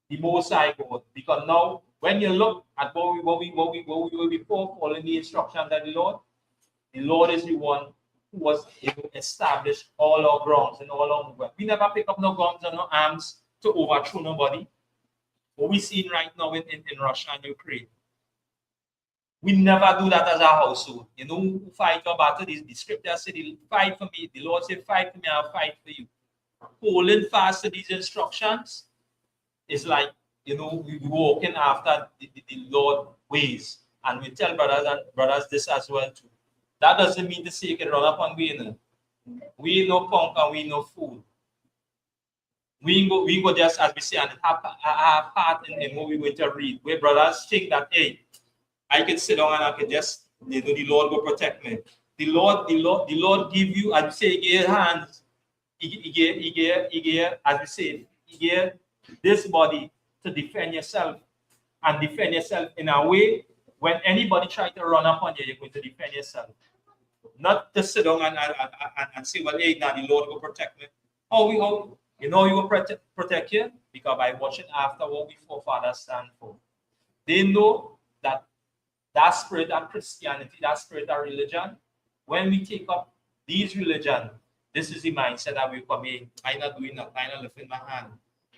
the Most High God. Because now, when you look at what we were before, following the instructions of the Lord is the one who was able to establish all our grounds and all our movement. We never pick up no guns and no arms to overthrow nobody. What we see right now in Russia and Ukraine, we never do that as a household. You know who fight your battle? The scripture said, fight for me. The Lord said, fight for me, I'll fight for you. Holding fast to these instructions is like, you know, we walking after the Lord ways. And we tell brothers this as well too. That doesn't mean to say you can run up and we We no punk and we no fool. We go just, as we say, and have part in what we're going to read, where brothers think that, hey, I can sit down and I can just, you know, the Lord will protect me. The Lord give you, as we say, he gave hands. He gave, as we say, he gave this body to defend yourself, and defend yourself in a way when anybody try to run up on you, you're going to defend yourself. Not to sit down and say, well, hey, now the Lord will protect me. How you know he will protect you? Because by watching after what we forefathers stand for. They know that that spirit, that Christianity, that spirit, that religion, when we take up these religion, this is the mindset that we come in. I'm not doing that, I'm not lifting my hand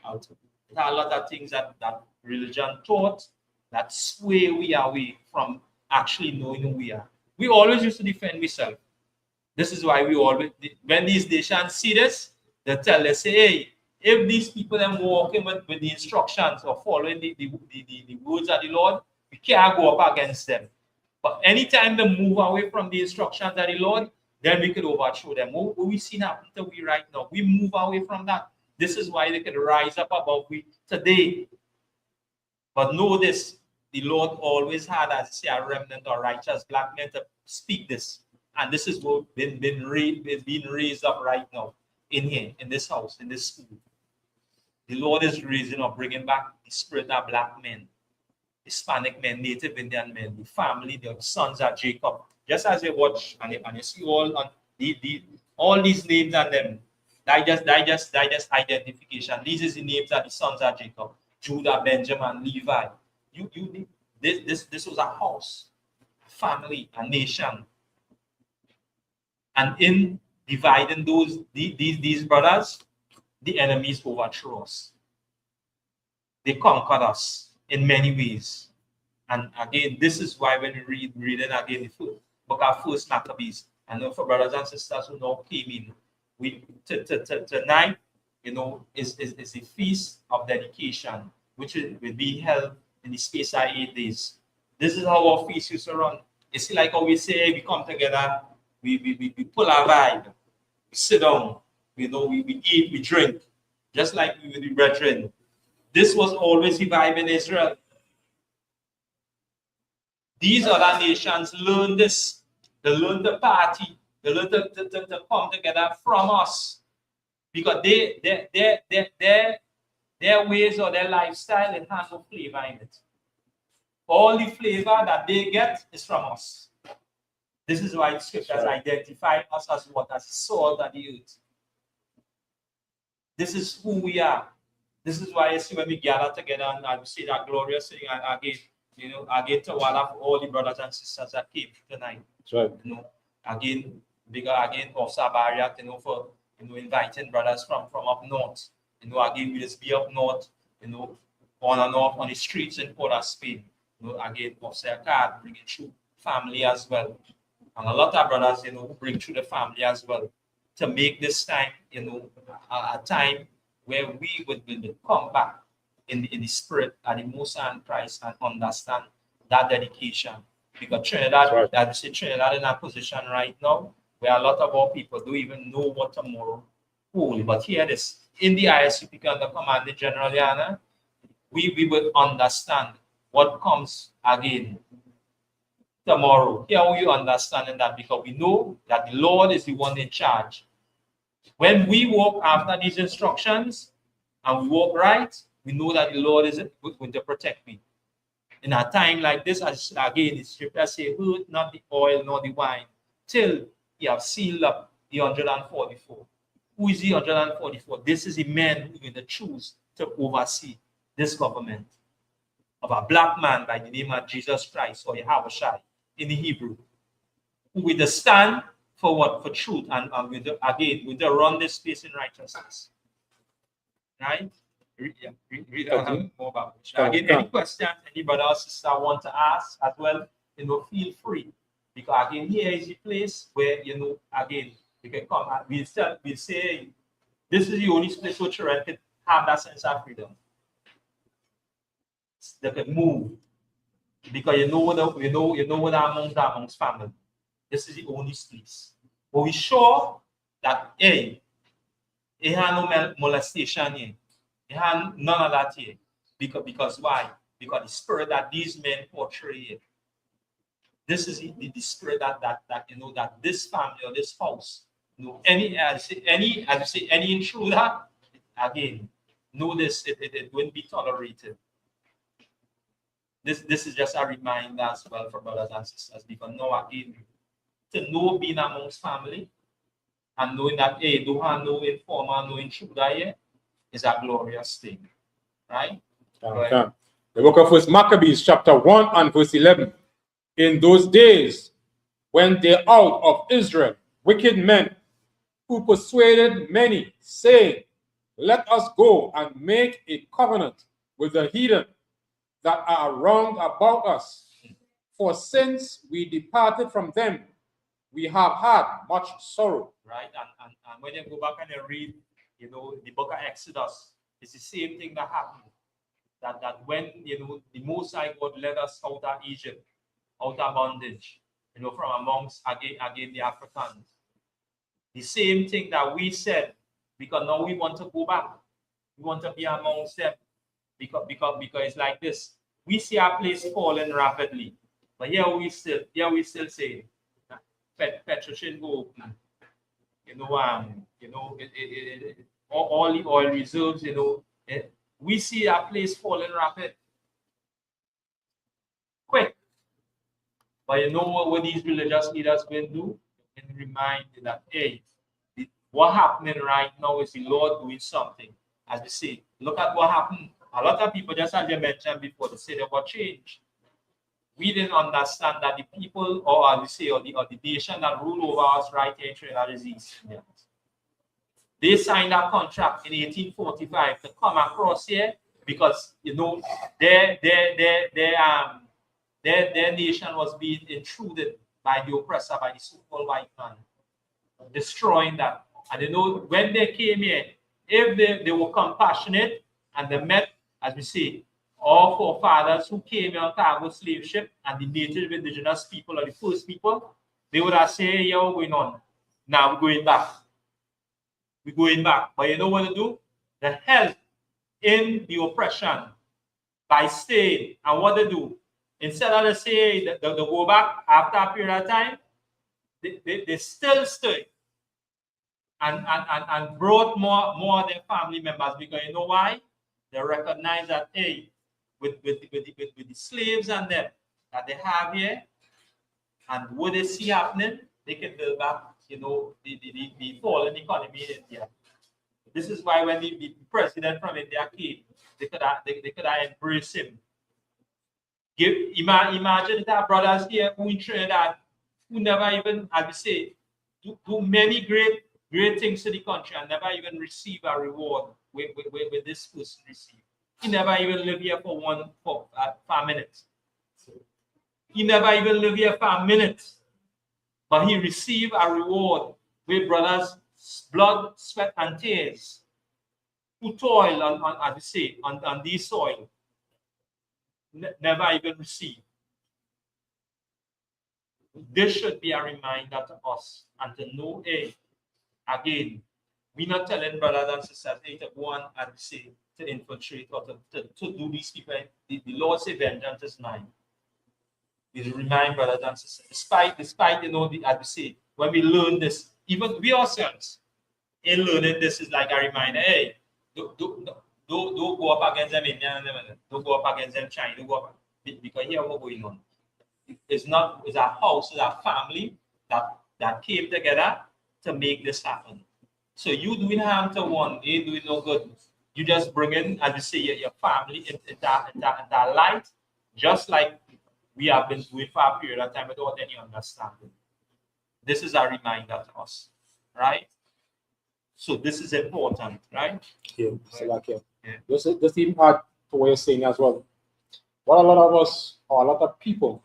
out. There are a lot of things that religion taught that sway we away from actually knowing who we are. We always used to defend ourselves. This is why we always, when these nations see this, they tell us, say, hey, if these people are walking with the instructions or following the words of the Lord, we can't go up against them. But anytime they move away from the instructions of the Lord, then we could overthrow them. What we see happen to we right now, we move away from that. This is why they can rise up above we today. But know this, the Lord always had, as I say, a remnant or righteous black men to speak this. And this is what being raised up right now in here, in this house, in this school. The Lord is raising up, bringing back the spirit of black men, Hispanic men, Native Indian men, the family, the sons of Jacob. Just as you watch and you see all these names and them, digest identification. These is the names of the sons of Jacob: Judah, Benjamin, Levi. This was a house, a family, a nation. And in dividing these brothers, the enemies overthrew us. They conquered us in many ways. And again, this is why when we read it again, the book of First Maccabees, and for brothers and sisters who now came in, tonight, you know, is a feast of dedication, which will be held in the space of 8 days. This is how our feast used to run. It's like how we say we come together, we pull our vibe, we sit down, you know, we eat, we drink, just like we with the brethren. This was always the vibe in Israel. These other nations learn this. They learn to party. They learn to come together from us. Because their ways or their lifestyle, it has no flavor in it. All the flavor that they get is from us. This is why the scriptures identify us as what? As salt of the earth. This is who we are. This is why I see when we gather together and we see that glorious thing again, you know, again to one of all the brothers and sisters that came tonight. Right. You know, again, bigger again, Officer Barrier, for inviting brothers from up north. Again, we just be up north, on and off on the streets in Port of Spain. Again, Officer Card bringing through family as well. And a lot of brothers, who bring through the family as well to make this time, a time where we would come back in the spirit at the Most High Christ and understand that dedication. Because Trinidad, right. As you say, Trinidad in a position right now where a lot of our people don't even know what tomorrow holds. But here it is, in the ISUPK under Commanding General Yana, we would understand what comes again tomorrow. Here we understand that because we know that the Lord is the one in charge. When we walk after these instructions and we walk right, we know that the Lord is going to protect me. In a time like this, as again, the scripture say, hurt not the oil nor the wine, till you have sealed up the 144. Who is the 144? This is the men who are going to choose to oversee this government of a black man by the name of Jesus Christ, or Hachaanakah in the Hebrew, who will stand for what? For truth, and with the run this space in righteousness. Right? Read more about it. Again, any questions anybody or sister want to ask as well, feel free. Because again, here is the place where, again, you can come. We'll say this is the only place where children can have that sense of freedom. They can move. Because you know what amongst family. This is the only place. But we sure that it had no molestation here. It had none of that here. Because why? Because the spirit that these men portray here. This is the spirit that this family or this house, any intruder, again, know this, it wouldn't be tolerated. This is just a reminder as well for brothers and sisters, because now again, to know being amongst family and knowing that don't have no informer, no intruder here is a glorious thing. Right? Okay. The book of First Maccabees, chapter 1 and verse 11. In those days, when they out of Israel, wicked men who persuaded many, saying, let us go and make a covenant with the heathen that are round about us. For since we departed from them, we have had much sorrow. Right? And when you go back and you read, the book of Exodus, it's the same thing that happened. That when, the Most High God led us out of Egypt, out of bondage, from amongst, again, the Africans. The same thing that we said, because now we want to go back. We want to be amongst them. Because it's like this. We see our place falling rapidly. But here we still say, petrol should go open. All the oil reserves, we see our place falling rapid. Quick. But what these religious leaders will do? And remind you that, what happening right now is the Lord doing something. As we say, look at what happened. A lot of people, just as you mentioned before, they say they were changed. We didn't understand that the people, or as we say, or the nation that rule over us right here in Trinidad is East Indians. They signed a contract in 1845 to come across here because their nation was being intruded by the oppressor, by the so-called white man, destroying that. And when they came here, if they were compassionate and they met, as we say, all forefathers who came here on cargo slave ship and the native indigenous people or the first people, they would have said, yeah, we're going on. Now we're going back. We're going back. But you know what to do? The help in the oppression by staying. And what they do? Instead of say they go back after a period of time, they still stay and brought more of their family members, because you know why? They recognize that with the slaves and them that they have here, and what they see happening, they can build back, the fallen economy in India. This is why when the president from India came, they could have embraced him. Imagine that brothers here who in Trinidad who never even, as we say, do many great things to the country and never even receive a reward with this person received. He never even live here for 5 minutes. He never even live here for a minute, but he received a reward with brothers' blood, sweat, and tears, who toil on as we say, on this soil, never even receive. This should be a reminder to us and to know, hey, again, we're not telling brothers and sisters, hey, to go on and say, to infiltrate or to do these people. The Lord say vengeance is mine. We remind brothers and sisters, despite you know, as we say, when we learn this, even we ourselves, in learning this is like a reminder, hey, don't go up against them Indian, don't go up against them China, don't go up, because here what's going on. It's a house, it's a family that came together to make this happen. So you doing harm to one, they ain't doing no good. You just bring in, as you say, your family in that light, just like we have been doing for a period of time without any understanding. This is a reminder to us, right? So this is important, right? Yeah, so like, yeah. Just even add to what you're saying as well. What a lot of us, or a lot of people,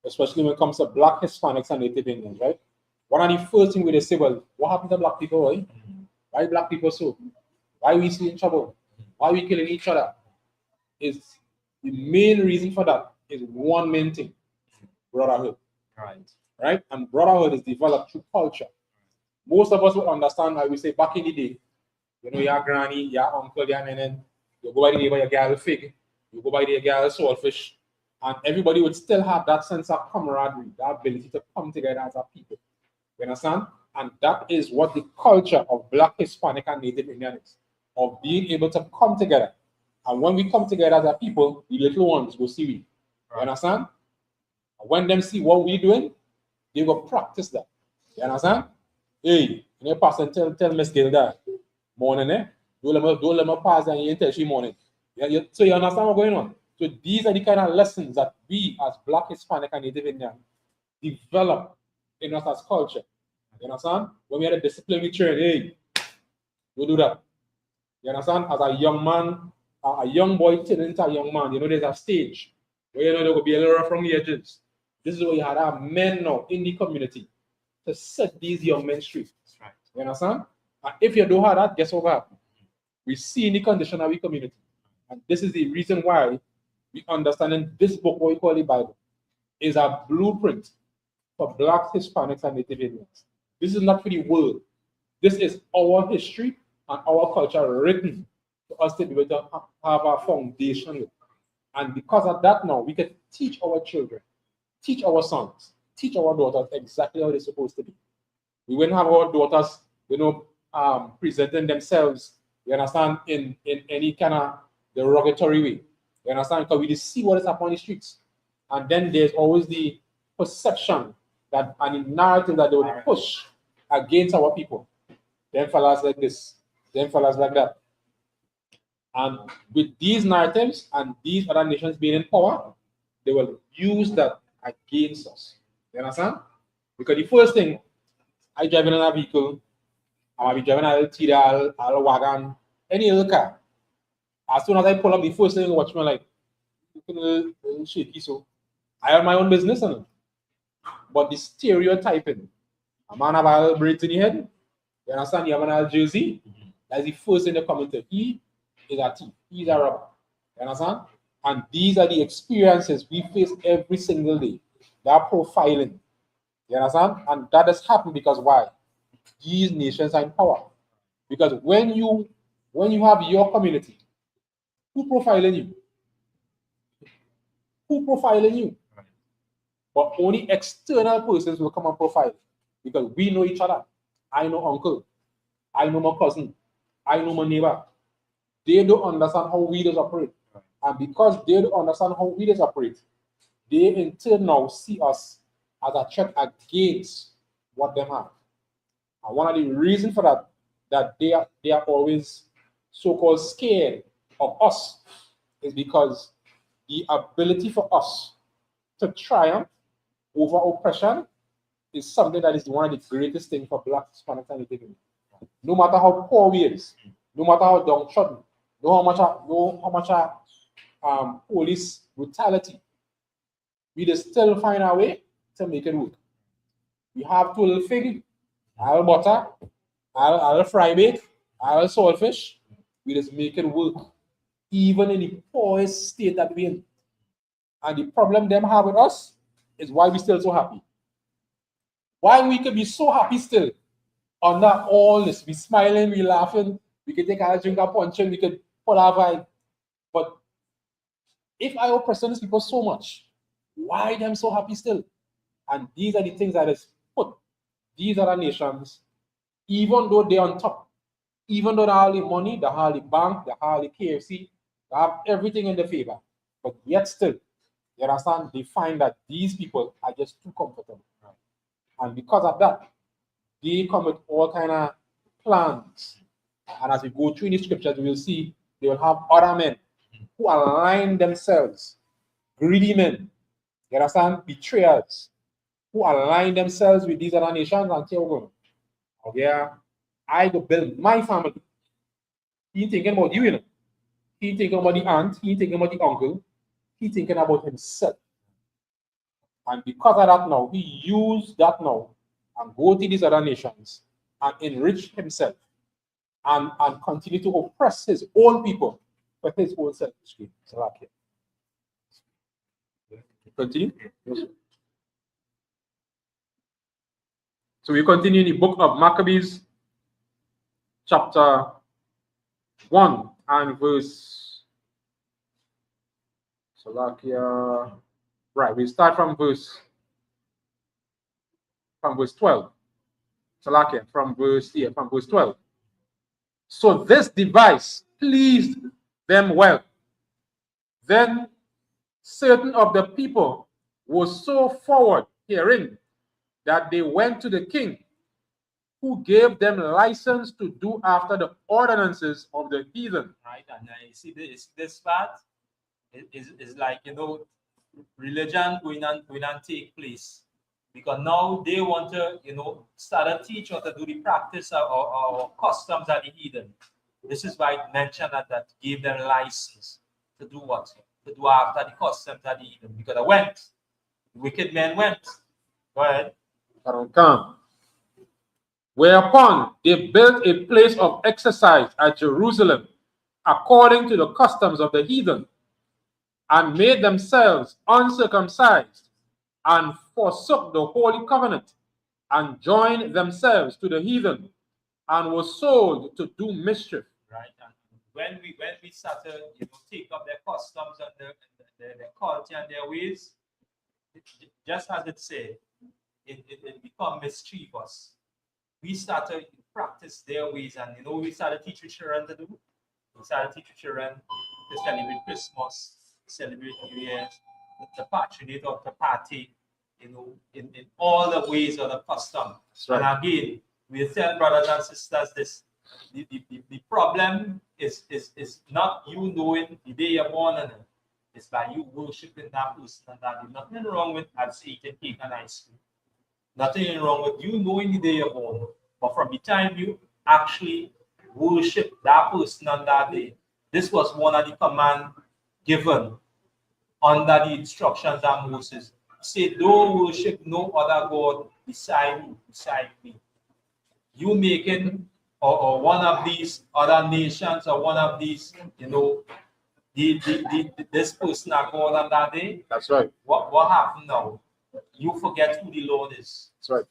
especially when it comes to Black, Hispanics, and Native Indians, right? One of the first things we say, well, what happened to Black people, right? Why Black people so? Why we still in trouble? Why we killing each other? Is the main reason for that is one main thing: brotherhood. Right? And brotherhood is developed through culture. Most of us will understand how we say back in the day, you know, your granny, your uncle, your nene, you go by the neighbor, your girl fig, you go by the girl swordfish, and everybody would still have that sense of camaraderie, that ability to come together as a people. You understand? And that is what the culture of Black, Hispanic, and Native Indian is, of being able to come together. And when we come together as a people, the little ones will see we. You understand? And when them see what we're doing, they will practice that. You understand? Hey, you pass and tell Miss Gilda, morning, eh? Don't let me pass and you tell she morning. So you understand what's going on? So these are the kind of lessons that we as Black, Hispanic, and Native Indian develop in us as culture. You understand? When we had a discipline, we train, hey, don't do that. You understand? As a young man, a young boy turning into a young man, you know, there's a stage where you know there will be a little from the edges. This is where you had our men now in the community to set these young men straight. That's right. You understand? And if you don't have that, guess what happens? We see in the condition of the community. And this is the reason why we understand in this book, what we call the Bible, is a blueprint for Blacks, Hispanics, and Native Indians. This is not for the world. This is our history and our culture written for us to be able to have a foundation with. And because of that now, we can teach our children, teach our sons, teach our daughters exactly how they're supposed to be. We wouldn't have our daughters, you know, presenting themselves, you understand, in any kind of derogatory way. You understand? Because we just see what is happening on the streets. And then there's always the perception that and the narrative that they would push against our people. Them fellas like this, them fellas like that. And with these narratives and these other nations being in power, they will use that against us. You understand? Because the first thing, I drive in a vehicle, I might be driving a little a wagon, any little car. As soon as I pull up, the first thing you watch me like, looking a little shaky. So I have my own business, but the stereotyping, a man have a little braids in the head, you understand? You have an jersey, that's the first thing they come into. He is a thief, he's a robber. You understand? And these are the experiences we face every single day. They are profiling. You understand? And that has happened because why? These nations are in power. Because when you have your community, who profiling you? Who profiling you? But only external persons will come and profile because we know each other. I know uncle, I know my cousin, I know my neighbor. They don't understand how we just operate. And because they don't understand how we just operate, they in turn now see us as a threat against what they have. And one of the reasons for that they are always so-called scared of us is because the ability for us to triumph over oppression is something that is one of the greatest things for Black Hispanics and Native Americans. No matter how poor we is, no matter how downtrodden, no how much police brutality, we just still find our way to make it work. We have two little fig, I'll butter, I'll fry bake, I'll saltfish. We just make it work, even in the poorest state that we're in. And the problem them have with us is why we still so happy. Why we could be so happy still under all this. We smiling, we laughing, we could take a drink of punch, we could pull our vibe. But if I oppress these people so much, why them so happy still? And these are the things that is put these other nations, even though they're on top, even though they have the money, they have the bank, they have the KFC, they have everything in their favor. But yet still, you understand, they find that these people are just too comfortable. Right? And because of that, they come with all kind of plans. And as we go through in the scriptures, we will see they will have other men who align themselves, greedy men, you understand, betrayers, who align themselves with these other nations and say, oh, yeah, I go build my family. He thinking about you, you know. He thinking about the aunt, he thinking about the uncle, he thinking about himself. And because of that now, he used that now and go to these other nations and enrich himself and continue to oppress his own people for his own selfish gain. So like continue. Yes. So we continue in the book of Maccabees, chapter 1 and verse. So like right, we start from verse 12. So like from verse 12. So this device pleased them well. Then certain of the people were so forward hearing that they went to the king, who gave them license to do after the ordinances of the heathen. Right, and you see this part is like, you know, religion going on take place, because now they want to, you know, start to teach or to do the practice or customs of the heathen. This is why it mentioned that gave them license to do what? To do after the customs of the heathen. Because I went, wicked men went. Go ahead. Whereupon they built a place of exercise at Jerusalem, according to the customs of the heathen, and made themselves uncircumcised, and forsook the holy covenant, and joined themselves to the heathen, and were sold to do mischief. Right, and when we start to, you know, take up their customs and their culture and their ways, just as it said, it become mischievous. We start to practice their ways, and you know, we start to teach children to do. We start to teach children to celebrate Christmas, celebrate New Year, the patronate of the party, you know, in all the ways of the custom. Right. And again, we tell brothers and sisters this: the problem is not you knowing the day you're born, and it's by you worshiping that person and that. There's nothing wrong with eating cake and ice cream. Nothing wrong with you knowing the day you're born. But from the time you actually worship that person on that day, this was one of the commands given under the instructions of Moses. He said, don't worship no other God beside me. You making or one of these other nations or one of these, you know, this person are God on that day. That's right. What happened now? You forget who the Lord is. That's right.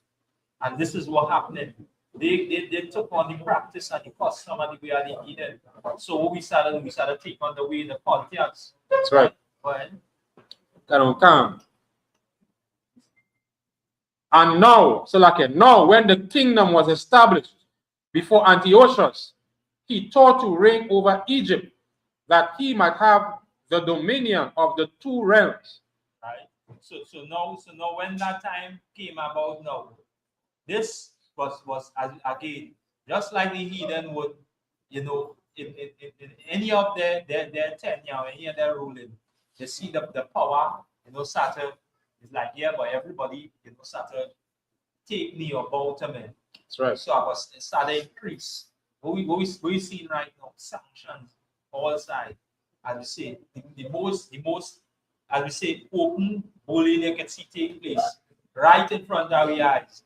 And this is what happened. They took on the practice and the custom and the way they needed. So we started to take on the way the politics. That's right. Well, and now, so like now, when the kingdom was established before Antiochus, he thought to reign over Egypt, that he might have the dominion of the two realms. Right. So now when that time came about, now this was again just like the heathen would, you know, in any of their tenure, any of their ruling, they see the power, you know, start to, it's like, yeah, but everybody, you know, start to take me or bow to me. That's right. So I was started increase. What we seeing right now, sanctions all sides. As we say, the most as we say, open bullying you can see take place right in front of our eyes.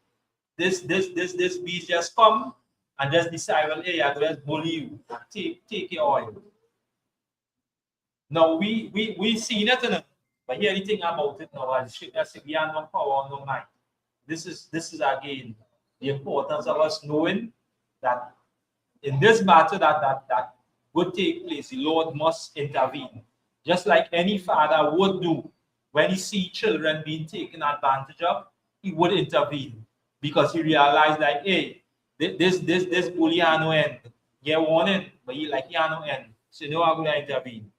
This beast just come and just decide, well, hey, I will just bully you and take your oil. Now we seen it, but here the thing about it now, as I say, we are no power, no might. This is again the importance of us knowing that in this matter that would take place, the Lord must intervene. Just like any father would do when he see children being taken advantage of, he would intervene because he realized that, hey, this bully has no end. Yeah, warning, but he like he has no end. So you know I'm going to intervene.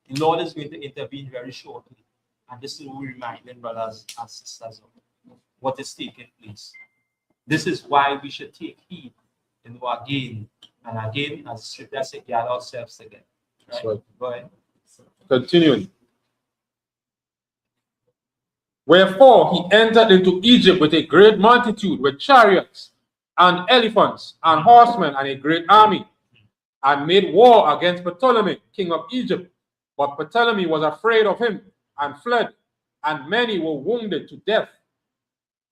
The Lord is going to intervene very shortly. And this is what we reminding brothers and sisters of what is taking place. This is why we should take heed, again and again, as Scripture says, gather ourselves together. Right? Right. Go ahead. Continuing. Wherefore he entered into Egypt with a great multitude, with chariots and elephants and horsemen and a great army, and made war against Ptolemy, king of Egypt. But Ptolemy was afraid of him and fled, and many were wounded to death.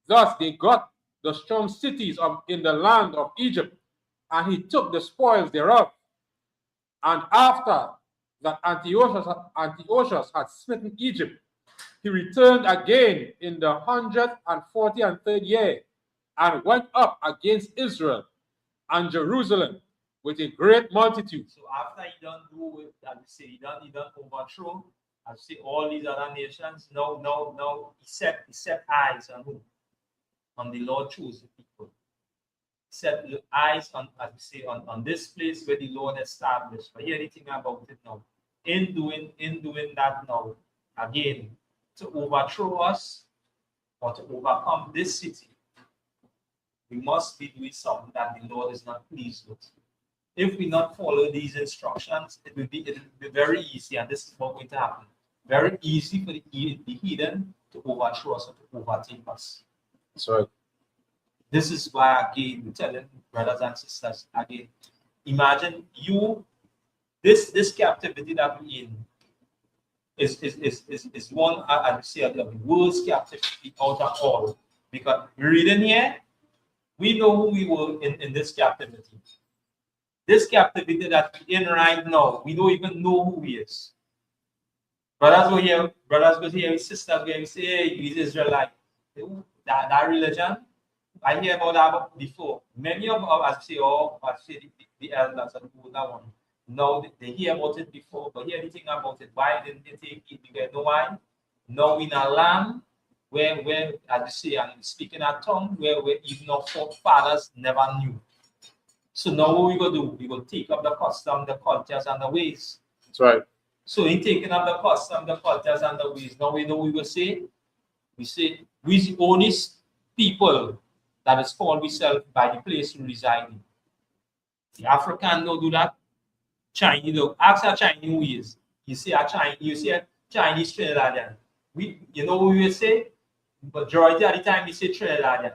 Thus they got the strong cities in the land of Egypt, and he took the spoils thereof. And after that Antiochus had smitten Egypt, he returned again in the 143rd year, and went up against Israel and Jerusalem with a great multitude. So after he done do it, as we say, he done overthrow, as we say, all these other nations. Now he set eyes on who? On the Lord chosen people. Set eyes on, as we say, on this place where the Lord established. But hear anything about it now. In doing that now, again, to overthrow us or to overcome this city, we must be doing something that the Lord is not pleased with. If we not follow these instructions, it will be very easy, and this is what's going to happen. Very easy for the heathen to overthrow us or to overtake us. That's right. This is why, again, we're telling brothers and sisters, again, imagine this captivity that we're in is one, I would say, of the worst captivity out of all. Because reading here, we know who we were in this captivity. This captivity that we're in right now, we don't even know who he is. Brothers go here, sisters go here, we say, hey, he's Israelite. That religion, I hear about that before. Many of us say, the elders and the older one. Now they hear about it before, but hear anything about it. Why didn't they take it? Because know why? Now in a land where as you say, and speaking a tongue where even our forefathers never knew. So now what we go do? We go take up the custom, the cultures, and the ways. That's right. So in taking up the custom, the cultures, and the ways, now we know we will say, we're the only people that is called ourselves by the place we reside in. The African don't do that. Chinese don't. Ask a Chinese who is. You see a Chinese Trinidadian. You know what we will say? Majority of the time we say Trinidadian.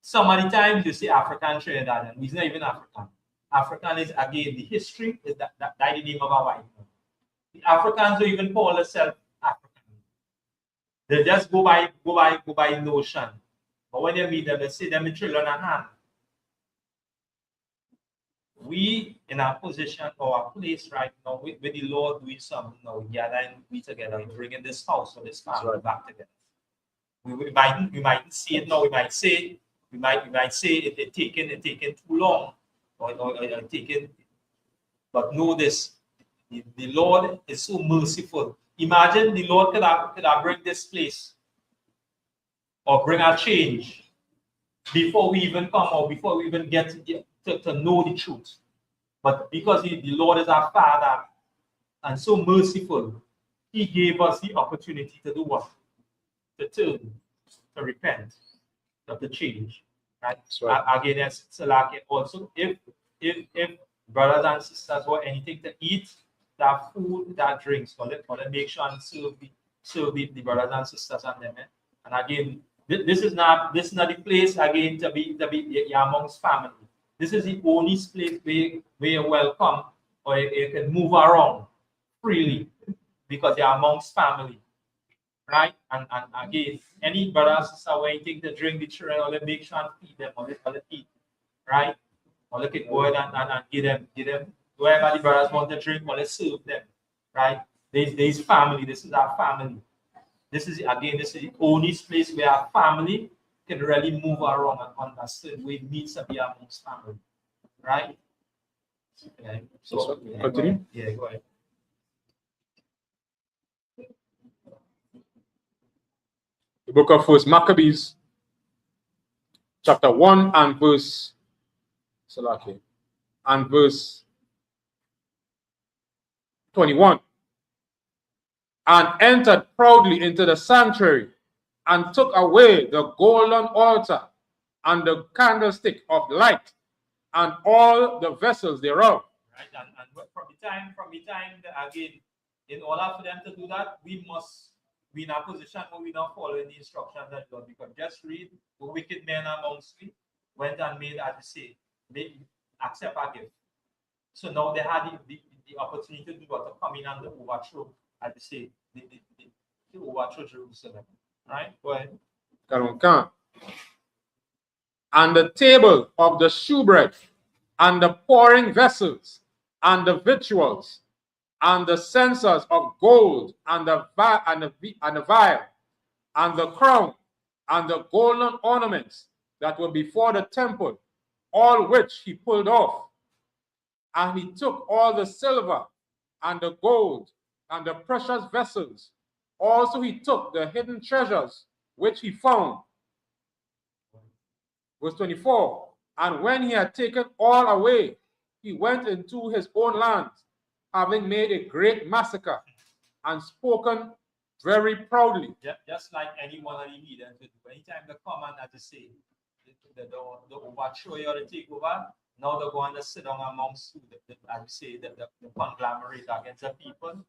Some of the times you say African Trinidadian. He's not even African. African is again the history is that the name of our white man. The Africans don't even call themselves African. They just go by notion. But when you meet them, they say them in children and hand. We in our position or our place right now with the Lord doing something now, we gather and be together and bringing this house or this family back together. We might see it now, we might say it taken too long or taken, but know this, the Lord is so merciful. Imagine the Lord could have bring this place or bring a change before we even come or before we even get to know the truth. But because the Lord is our Father and so merciful, he gave us the opportunity to do what? To turn, to repent, to change. Right? Right. Again, as Salaki also, if brothers and sisters want anything to eat, that food, that drinks, for them make sure and serve the brothers and sisters and them. And again, This is not the place again to be amongst family. This is the only place where you're welcome, or you can move around freely because you're amongst family, right? And again, any brothers and sisters when you take the drink, the children, or they make sure and feed them, or they eat, right? Or look at go ahead and give them wherever the brothers want to drink, or let's serve them, right? There's family. This is our family. This is the only place where our family can really move around and understand where it means to be amongst family, right? Okay. So continue. Go ahead. The book of First Maccabees, chapter 1 and verse 21. And entered proudly into the sanctuary, and took away the golden altar, and the candlestick of light, and all the vessels thereof. Right, and from the time again, in order for them to do that, we must be in a position where we not following the instructions that God. Because just read, the wicked men amongst we went and made, as you say, they accept a gift. So now they had the opportunity to do what, to come in and overthrow, as you say, the overthrow Jerusalem. Right? Go ahead. And the table of the shewbread, and the pouring vessels, and the victuals, and the censers of gold, and the vial, and the crown, and the golden ornaments that were before the temple, all which he pulled off. And he took all the silver, and the gold, and the precious vessels. Also he took the hidden treasures which he found. Verse 24. And when he had taken all away, he went into his own land, having made a great massacre, and spoken very proudly. Just like any one of the heathens do. Anytime they come and, as they say, they overthrow you or they take over, now they're going to sit down amongst, as we say, the conglomerate against the people.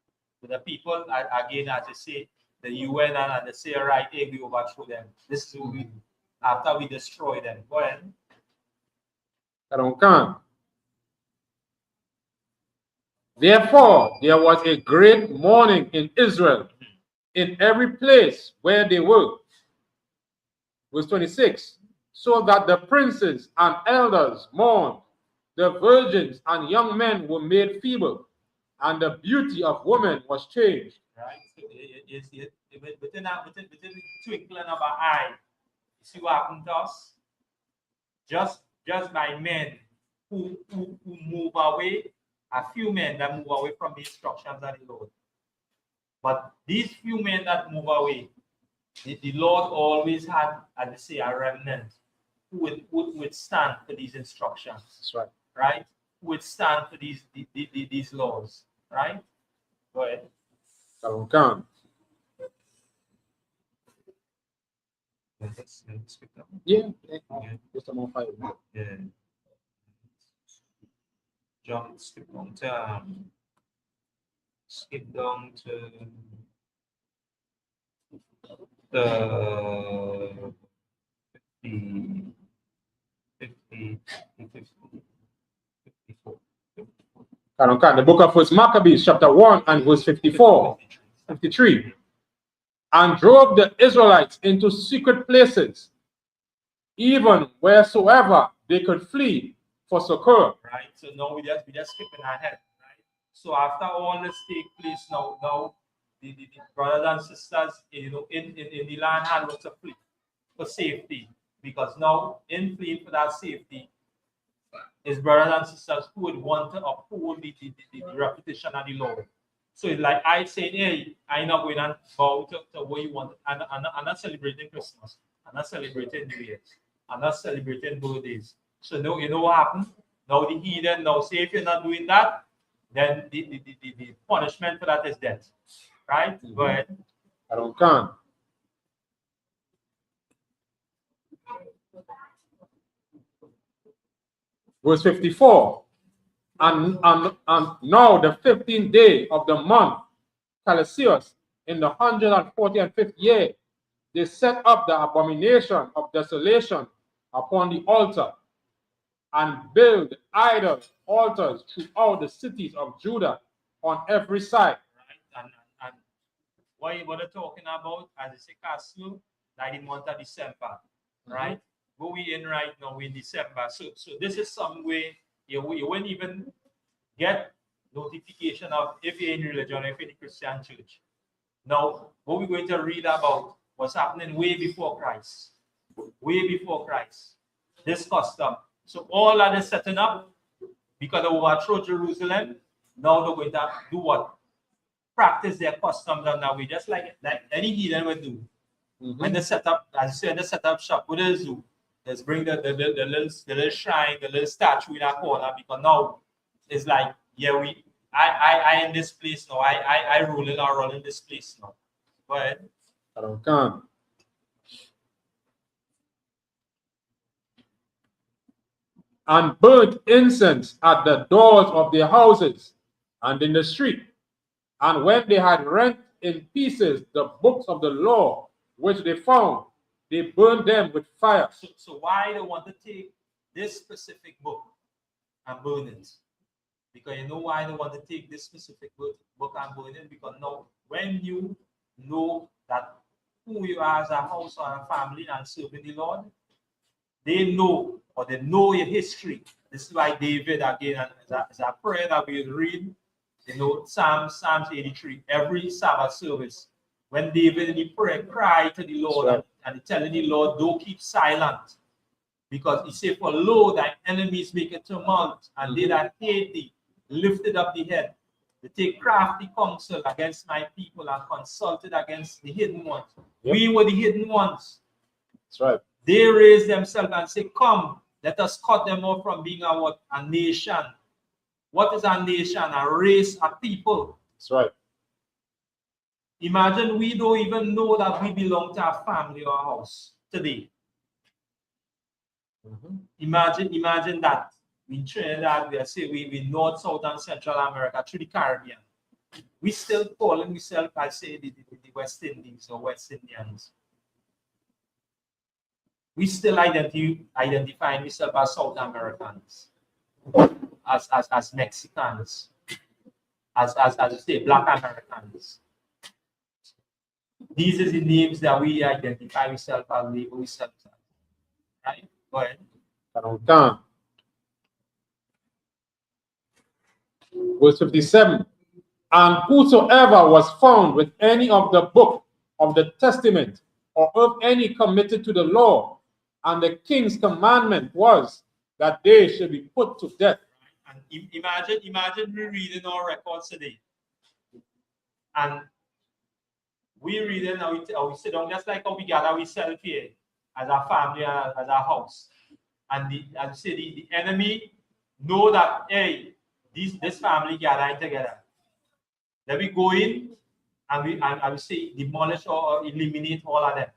The people, again, as they say, the UN, and they say, right, hey, we overthrow them. This is what we do after we destroy them. Go ahead. Therefore, there was a great mourning in Israel, in every place where they were. Verse 26. So that the princes and elders mourned, the virgins and young men were made feeble, and the beauty of women was changed. Right? Within the twinkling of an eye, you see what happened to us? Just by men who move away, a few men that move away from the instructions of the Lord. But these few men that move away, the Lord always had, as they say, a remnant who would stand for these instructions. That's right. Right? Who would stand for these laws. Right? Go ahead. Yeah. Just a more 5 minutes. Yeah. Jump, skip down to the 54. The book of First Maccabees, chapter 1 and verse 54, 53. And drove the Israelites into secret places, even wheresoever they could flee for succor. Right. So now we just skipping ahead. Right. So after all this take place, now the brothers and sisters, in the land had to flee for safety, because now in fleeing for that safety, his brothers and sisters who would want to uphold the reputation of the Lord. So it's like I saying, hey, I'm not going to bow to what you want. I'm not celebrating Christmas. I'm not celebrating New Year's. I'm not celebrating birthdays. So now you know what happened? Now the heathen, now say if you're not doing that, then the punishment for that is death. Right? Mm-hmm. Go ahead. I don't count. Verse 54. And now the 15th day of the month, Calasius, in the 145th year, they set up the abomination of desolation upon the altar and build idol altars throughout the cities of Judah on every side. Right? And what they're talking about, as I say, castle, like the month of December, right? But we in right now, we in December. So this is some way you won't even get notification of if you're in religion, if you're in the Christian church. Now, what we're going to read about was happening way before Christ. Way before Christ. This custom. So all that is setting up because they overthrow Jerusalem. Now they're going to do what? Practice their customs on that way, just like any heathen would do. When they set up, as you said, they set up shop, what do they do? Let's bring the little shrine, the little statue in that corner, because now it's like, yeah, I in this place now. I rule in this place now. Go ahead. I don't come. And burnt incense at the doors of their houses and in the street. And when they had rent in pieces the books of the law which they found, they burned them with fire. So why they want to take this specific book and burn it? Because you know why they want to take this specific book and burn it? Because now, when you know that who you are as a house or a family and serving the Lord, they know your history. This is why David, again, as a prayer that we read, Psalms 83, every Sabbath service, when David in the prayer cried to the Lord and telling the Lord, don't keep silent. Because he said, for lo, thy enemies make a tumult, and they that hate thee lifted up the head. They take crafty counsel against my people and consulted against the hidden ones. Yep. We were the hidden ones. That's right. They raised themselves and say, come, let us cut them off from being a nation. What is a nation? A race, a people. That's right. Imagine we don't even know that we belong to a family or a house today. Imagine that. In Trinidad, we North, South, and Central America through the Caribbean. We still calling ourselves, I say, the West Indies or West Indians. We still identifying ourselves as South Americans, as Mexicans, as I say, Black Americans. These are the names that we identify ourselves as, label ourselves as. Right? Go ahead. Verse 57. And whosoever was found with any of the book of the testament or of any committed to the law, and the king's commandment was that they should be put to death. And imagine we reading our records today. And we reading and we sit down just like how we gather ourselves here as a family, as a house. And the enemy know that, hey, this family gathering together. Then we go in and we say demolish or eliminate all of them.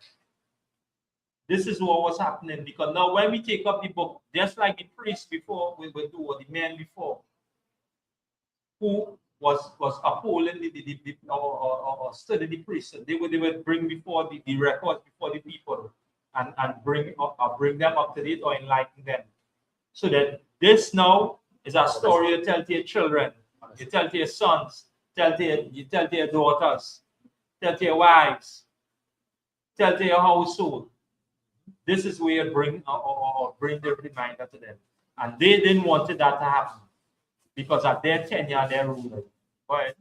This is what was happening, because now when we take up the book, just like the priest before we would do, or the men before, who was upholding or studying the priest, they would bring before the records before the people and bring them up to date or enlighten them. So that this now is a story you tell to your children, you tell to your sons, you tell to your daughters, tell to your wives, tell to your household. This is where you bring the reminder to them. And they didn't want that to happen because at their tenure, they're ruling. Go ahead.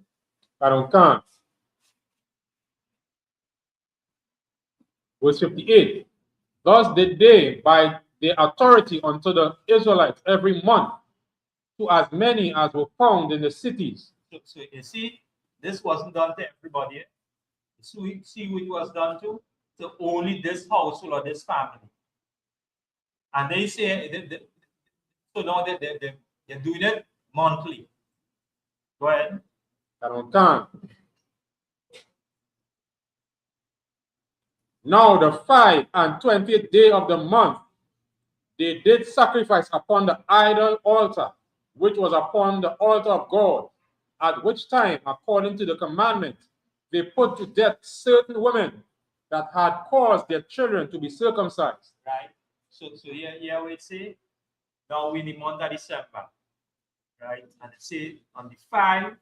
I don't count. Verse 58. Thus did they, by their authority unto the Israelites every month, to as many as were found in the cities. So you see, this wasn't done to everybody. So you see who it was done to only this household or this family. And they say, so now they're doing it monthly. Go ahead. I don't count. Now the 5 and 20th day of the month, they did sacrifice upon the idol altar, which was upon the altar of God, at which time, according to the commandment, they put to death certain women that had caused their children to be circumcised. Right? So here we say, now we're in the month of December, right? And it say on the 5th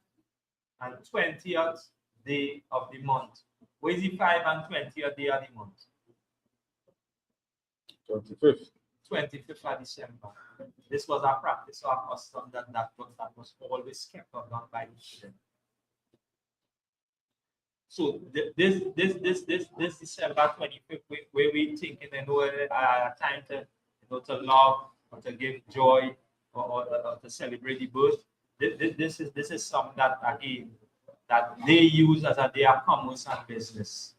and 20th day of the month. What is the 5th and 20th day of the month? 25th. 25th of December. This was a practice or a custom that was always kept on done by the children. So this December 25th, where we thinking time to to love or to give joy or to celebrate the birth. This is something that again that they use as a day of commerce and business.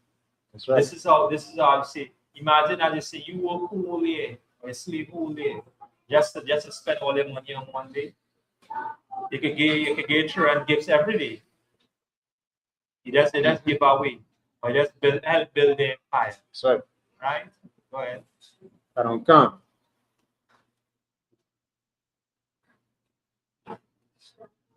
That's right. This is how I say. Imagine as you say you work whole day or sleep whole day just to spend all your money on one day. You could get children gifts every day. They just give away or just help build their empire. That's right. Right? Go ahead. I don't count.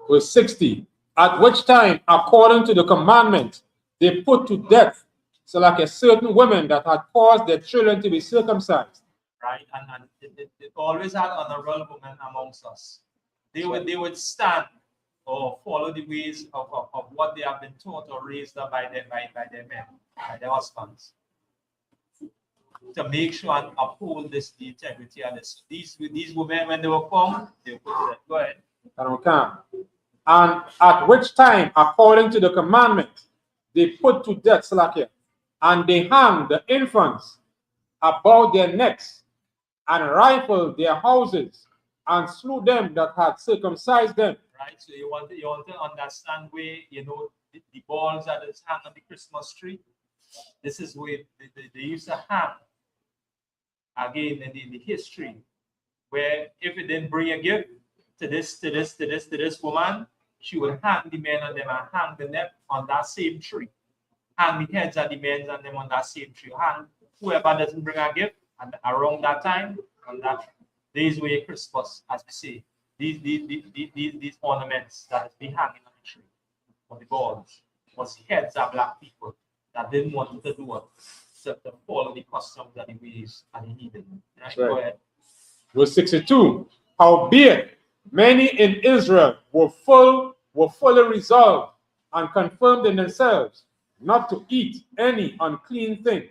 Verse 60. At which time, according to the commandment, they put to death, so like a certain women that had caused their children to be circumcised. Right, and it always had honorable women amongst us. They would stand or follow the ways of what they have been taught or raised up by their men, by their husbands, to make sure and uphold the integrity of this. These women, when they were formed, they were put to death. Go ahead. I don't count. And at which time, according to the commandment, they put to death Salakia, and they hanged the infants about their necks, and rifled their houses, and slew them that had circumcised them. Right. So you want to understand where the balls that is hung on the Christmas tree. This is where they used to hang. Again, in the history, where if it didn't bring a gift to this woman, she would hang the men on them and hang the neck on that same tree. Hang the heads of the men on them on that same tree. Hang whoever doesn't bring a gift, and around that time, on that days where Christmas, as we say, these ornaments that has been hanging on the tree, or the balls, was the heads of black people that didn't want to do it, except to follow the customs and the ways and the heathen. Right? Go ahead. Verse 62. Howbeit, many in Israel were fully resolved and confirmed in themselves not to eat any unclean thing.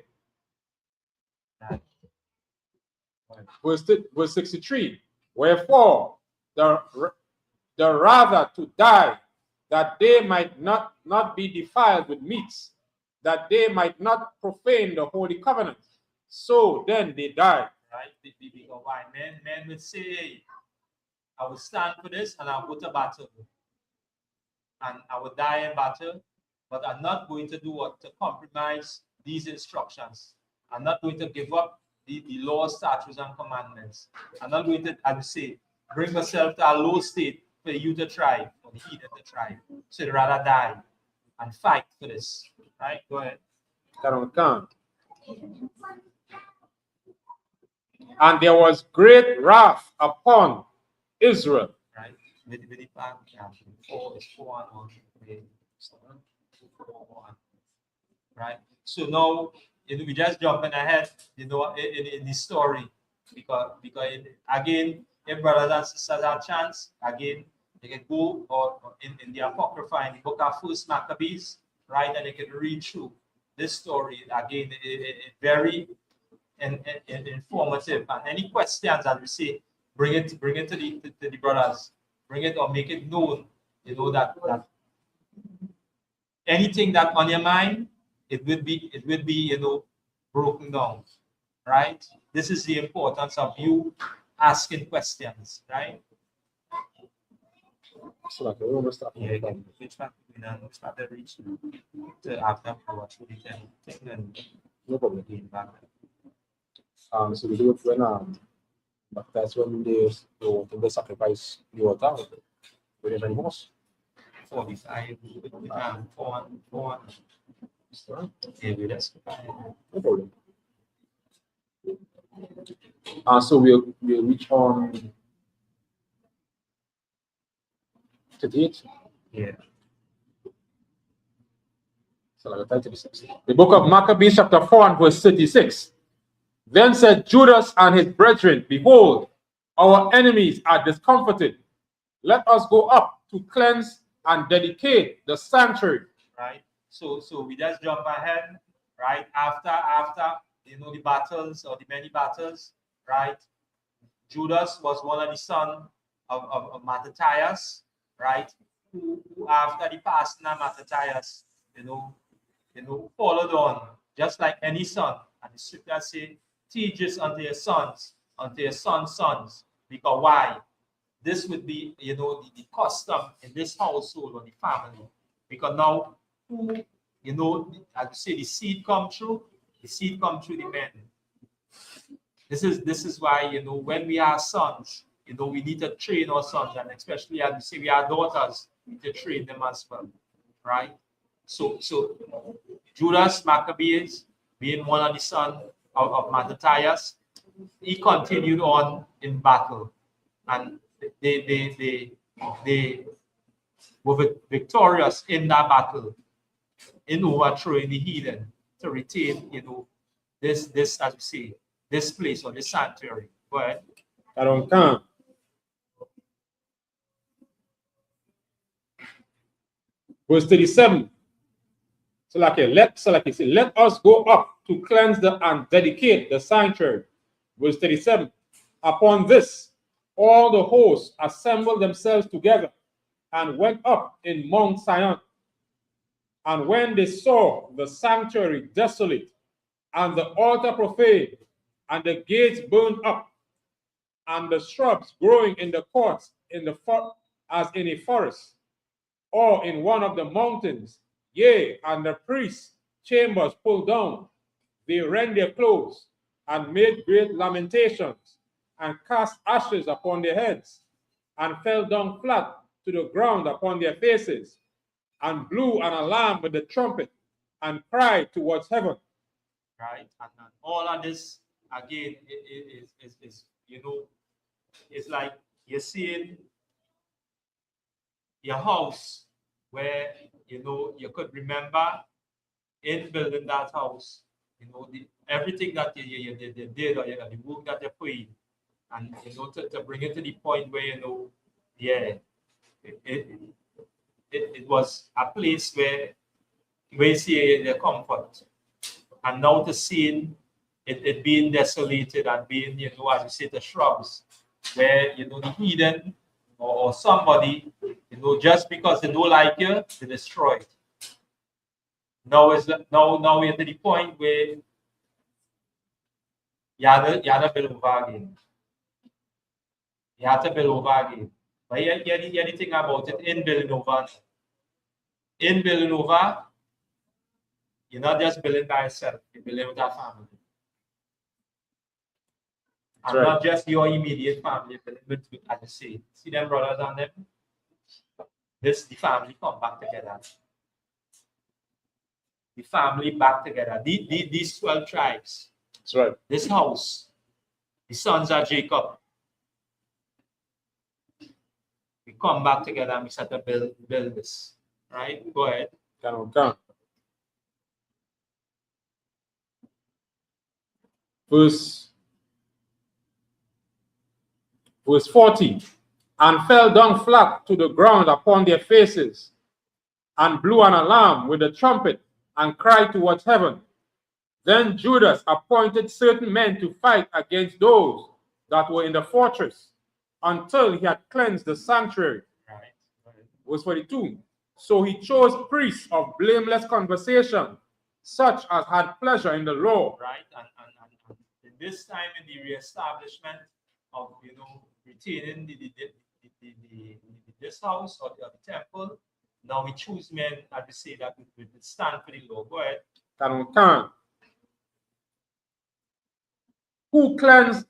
Right. Verse 63. Wherefore, the rather to die, that they might not be defiled with meats, that they might not profane the holy covenant. So then they died. Right? Because why? Men would say, hey, I will stand for this and I'll go to battle. And I will die in battle, but I'm not going to do what? To compromise these instructions. I'm not going to give up the laws, statutes, and commandments. I'm not going to, as you say, bring myself to a low state for you to try, for the heathen to try. So I'd rather die and fight for this. Right? Go ahead. And there was great wrath upon Israel. Right? With the plan, it's 4 and 1. Right? So now we just jumping ahead, in the story, because again, if brothers and sisters have a chance, again, they can go or in the Apocrypha, in the book of First Maccabees, right, and they can read through this story again. It's very informative. And any questions, as we say, bring it to the brothers, bring it or make it known, that anything that on your mind, it would be broken down, right? This is the importance of you asking questions, right? So like we almost start. Yeah, which one we started reaching to after what we can and No problem. again back. So we do it when but that's when they sacrifice the water with the animals. 45 4 yeah, we just No problem. So we'll reach on to date. yeah. The book of Maccabees, chapter 4 and verse 36. Then said Judas and his brethren, behold, our enemies are discomfited. Let us go up to cleanse and dedicate the sanctuary. Right. So we just jump ahead, right? After the battles or the many battles, right? Judas was one of the sons of Mattathias, right? Who after the passing of Mattathias, followed on, just like any son. And the scripture say, teach this unto your sons, unto your sons' sons. Because why? This would be, the custom in this household or the family. Because now, as you say, the seed come through the men. This is why, when we are sons, we need to train our sons, and especially as we say we are daughters, we need to train them as well, right? So Judas Maccabees, being one of the sons of Mattathias, he continued on in battle, and they were victorious in that battle, in overthrowing the heathen to retain, this as we say, this place or this sanctuary. Go ahead. Verse 37. Let us go up to cleanse and dedicate the sanctuary. Verse 37. Upon this, all the hosts assembled themselves together and went up in Mount Zion. And when they saw the sanctuary desolate, and the altar profaned, and the gates burned up, and the shrubs growing in the courts as in a forest, or in one of the mountains, yea, and the priests' chambers pulled down, they rent their clothes, and made great lamentations, and cast ashes upon their heads, and fell down flat to the ground upon their faces, and blew an alarm with the trumpet, and cried towards heaven. Right, and all of this again is it's like you're seeing your house where you could remember in building that house, everything that you did, or the work that you put in, and to bring it to the point where it was a place where you see the comfort. And now to seeing it being desolated and being, as you say, the shrubs, where, the heathen or somebody, just because they don't like you, they destroy it. Now we're to the point where you have to build over again. You have to build over again. But anything about it in building over. In building over, you're not just building by yourself, you're building with a family. And right. Not just your immediate family, but as you say, see them brothers and them. The family come back together. The family back together. These 12 tribes. That's right. This house, the sons of Jacob. We come back together and we start to build this. Right? Go ahead. Come. Verse 40, and fell down flat to the ground upon their faces, and blew an alarm with a trumpet, and cried towards heaven. Then Judas appointed certain men to fight against those that were in the fortress, until he had cleansed the sanctuary. Right. Verse 42, so he chose priests of blameless conversation, such as had pleasure in the law. Right, and this time in the reestablishment of retaining this house or the temple, now we choose men, as we say, that would stand for the law. Go ahead. Who cleansed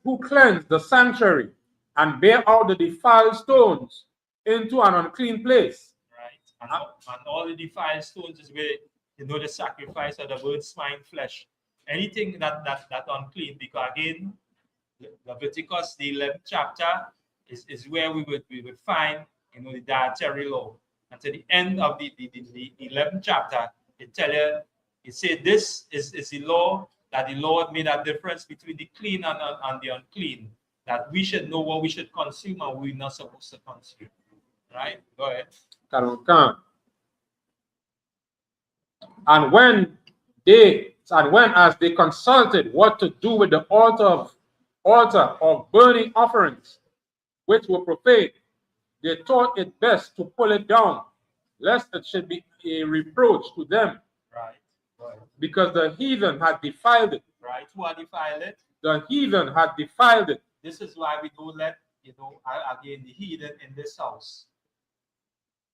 the sanctuary and bear out the defiled stones into an unclean place. Right, and all the defiled stones is where the sacrifice of the bird, swine, flesh. Anything that unclean, because again, Leviticus, the 11th chapter, is where we would find the dietary law. And to the end of the 11th chapter, It tell you, it say this is the law, that the Lord made a difference between the clean and the unclean, that we should know what we should consume and we're not supposed to consume. Right? Go ahead. And when as they consulted what to do with the altar of burning offerings, which were profane, they thought it best to pull it down, lest it should be a reproach to them. Right. Right. Because the heathen had defiled it. Right. Who had defiled it? The heathen had defiled it. This is why we don't let, again, the heathen in this house.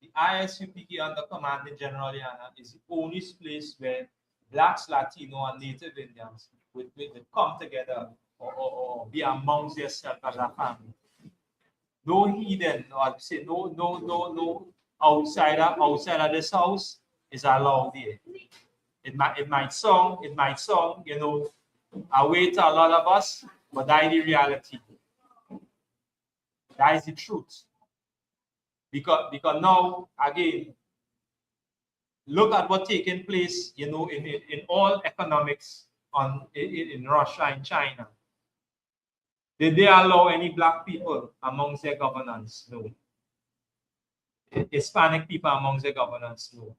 The ISUPK under Commanding General Yana is the only place where blacks, Latino, and Native Indians would come together or be amongst themselves as a family. No heathen, or say no outside of this house is allowed there. It might sound, away to a lot of us, but that is the reality. That is the truth. Because now, again, look at what's taking place, in all economics in Russia and China. Did they allow any black people amongst their governance? No. Hispanic people amongst their governance? No.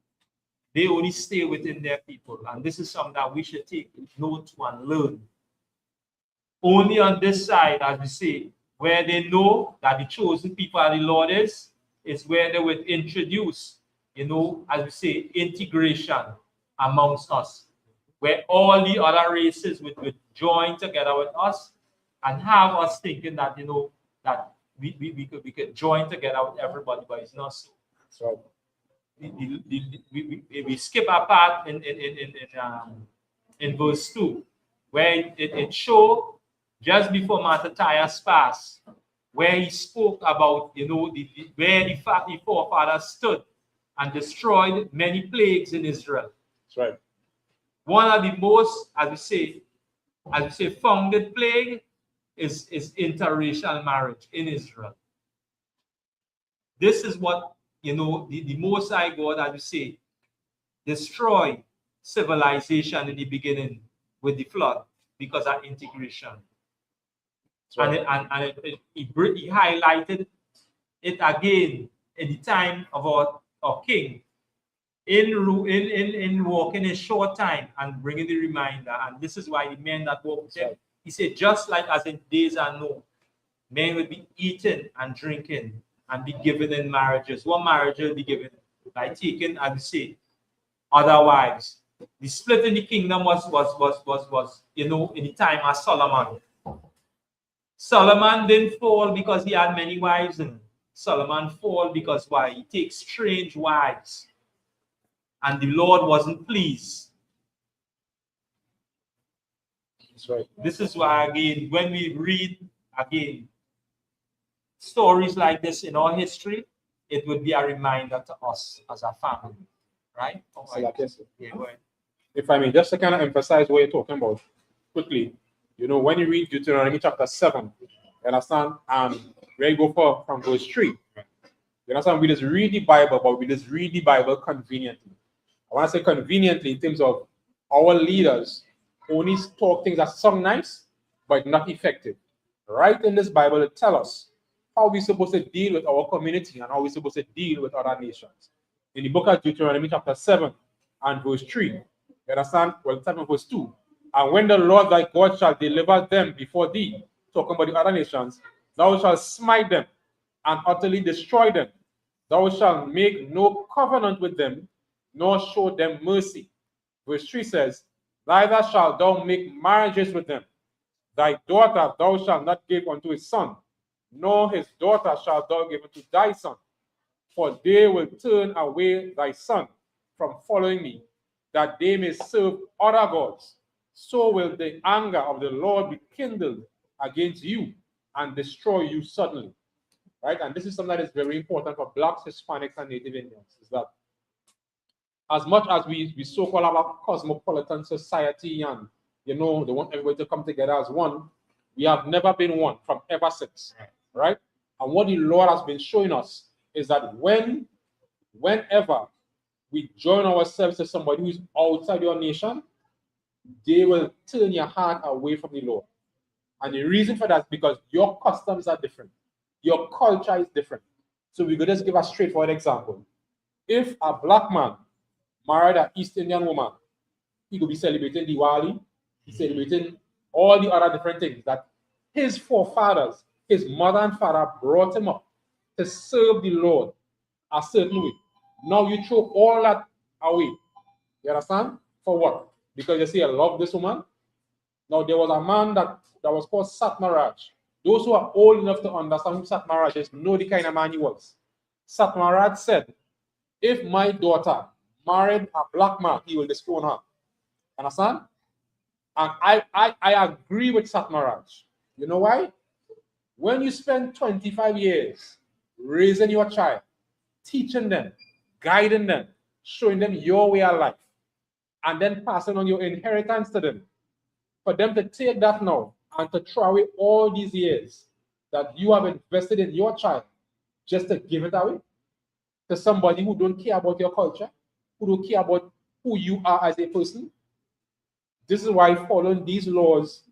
They only stay within their people. And this is something that we should take note to and learn. Only on this side, as we say, where they know that the chosen people of the Lord is where they would introduce, as we say, integration amongst us, where all the other races would join together with us and have us thinking that, that we could join together with everybody, but it's not so. That's right. We skip a part in verse 2, where it showed just before Mattathias passed, where he spoke about, where the forefathers stood and destroyed many plagues in Israel. That's right. One of the most, as we say, founded plague is interracial marriage in Israel. This is what, the Most High God, as we say, destroyed civilization in the beginning with the flood because of integration. Right. And he highlighted it again in the time of our king in walking a short time and bringing the reminder. And this is why the men that walk with him, he said, just like as in days are known, men will be eating and drinking and be given in marriages. What marriage will be given? By taking, as we say, other wives. The split in the kingdom was in the time of Solomon. Solomon didn't fall because he had many wives, and Solomon fall because why? He takes strange wives, and the Lord wasn't pleased. That's right. This is why, again, when we read again stories like this in our history, it would be a reminder to us as a family, right? Yeah, go ahead. If I may, just to kind of emphasize what you're talking about quickly. When you read Deuteronomy chapter 7, you understand, where you go from verse 3. You understand, we just read the Bible, but we just read the Bible conveniently. I want to say conveniently in terms of our leaders only talk things that sound nice, but not effective. Right in this Bible, it tells us how we're supposed to deal with our community and how we're supposed to deal with other nations. In the book of Deuteronomy chapter 7 and verse 3, you understand, 7 verse 2, and when the Lord thy God shall deliver them before thee, talking about the other nations, thou shalt smite them and utterly destroy them. Thou shalt make no covenant with them, nor show them mercy. Verse 3 says, neither shalt thou make marriages with them. Thy daughter thou shalt not give unto his son, nor his daughter shalt thou give unto thy son. For they will turn away thy son from following me, that they may serve other gods. So will the anger of the Lord be kindled against you and destroy you suddenly. Right? And this is something that is very important for blacks, Hispanics, and Native Indians, is that as much as we so-called have a cosmopolitan society and, they want everybody to come together as one, we have never been one from ever since. Right? And what the Lord has been showing us is that whenever we join ourselves to somebody who is outside your nation, they will turn your heart away from the Lord. And the reason for that is because your customs are different. Your culture is different. So we could just give a straightforward example. If a black man married an East Indian woman, he could be celebrating Diwali, he's celebrating all the other different things that his forefathers, his mother and father brought him up to serve the Lord a certain way. Now you throw all that away. You understand? For what? Because you say, I love this woman. Now there was a man that was called Satmaraj. Those who are old enough to understand who Satmaraj is know the kind of man he was. Satmaraj said, if my daughter married a black man, he will disown her. Understand? And I agree with Satmaraj. You know why? When you spend 25 years raising your child, teaching them, guiding them, showing them your way of life, and then passing on your inheritance to them, for them to take that now and to throw away all these years that you have invested in your child just to give it away to somebody who don't care about your culture, who don't care about who you are as a person. This is why following these laws,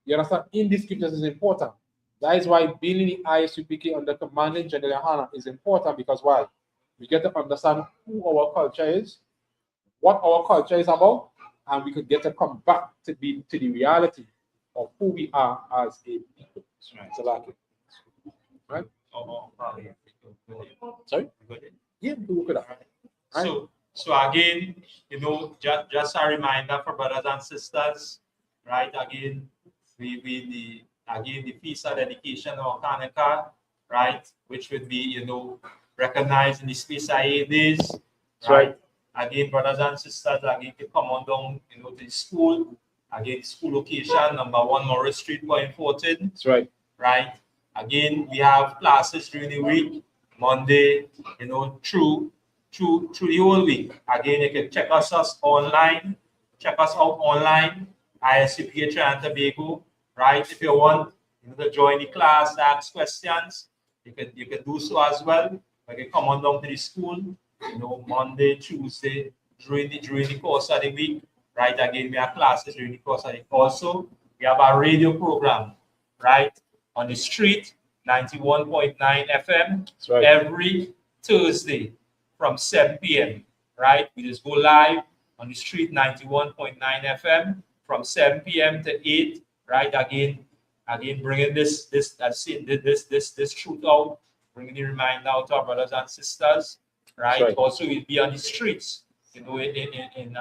you understand, in the scriptures is important. That is why being in the ISUPK under Commanding General Hachaanakah is important, because why? We get to understand who our culture is, what our culture is about, and we could get to come back to the reality of who we are as a people. Right. So like it. Right? Sorry? Yeah, we look at that. Right? So again, you know, just a reminder for brothers and sisters, right? Again, the feast of dedication of Hachaanakah, right? Which would be, you know, recognized in the space of 8 days, right? Again, brothers and sisters, again, to come on down, you know, to the school. Again, school location, number 1 Morris Street, Point 14. That's right. Right. Again, we have classes during the week, Monday, you know, through the whole week. Again, you can check us out online, ISUPK Trinidad and Tobago, right? If you want, you know, to join the class, ask questions, you can do so as well. You can come on down to the school, you know, Monday, Tuesday, during the course of the week, right? Again, we have classes during the course of the week. Also, we have a radio program, right, on the street, 91.9 FM, right, every Thursday from 7 p.m. Right? We just go live on the street, 91.9 FM from 7 p.m. to 8. Right? Again, bringing this truth out, bringing the reminder out to our brothers and sisters. Right? Also, we'll be on the streets, you know, in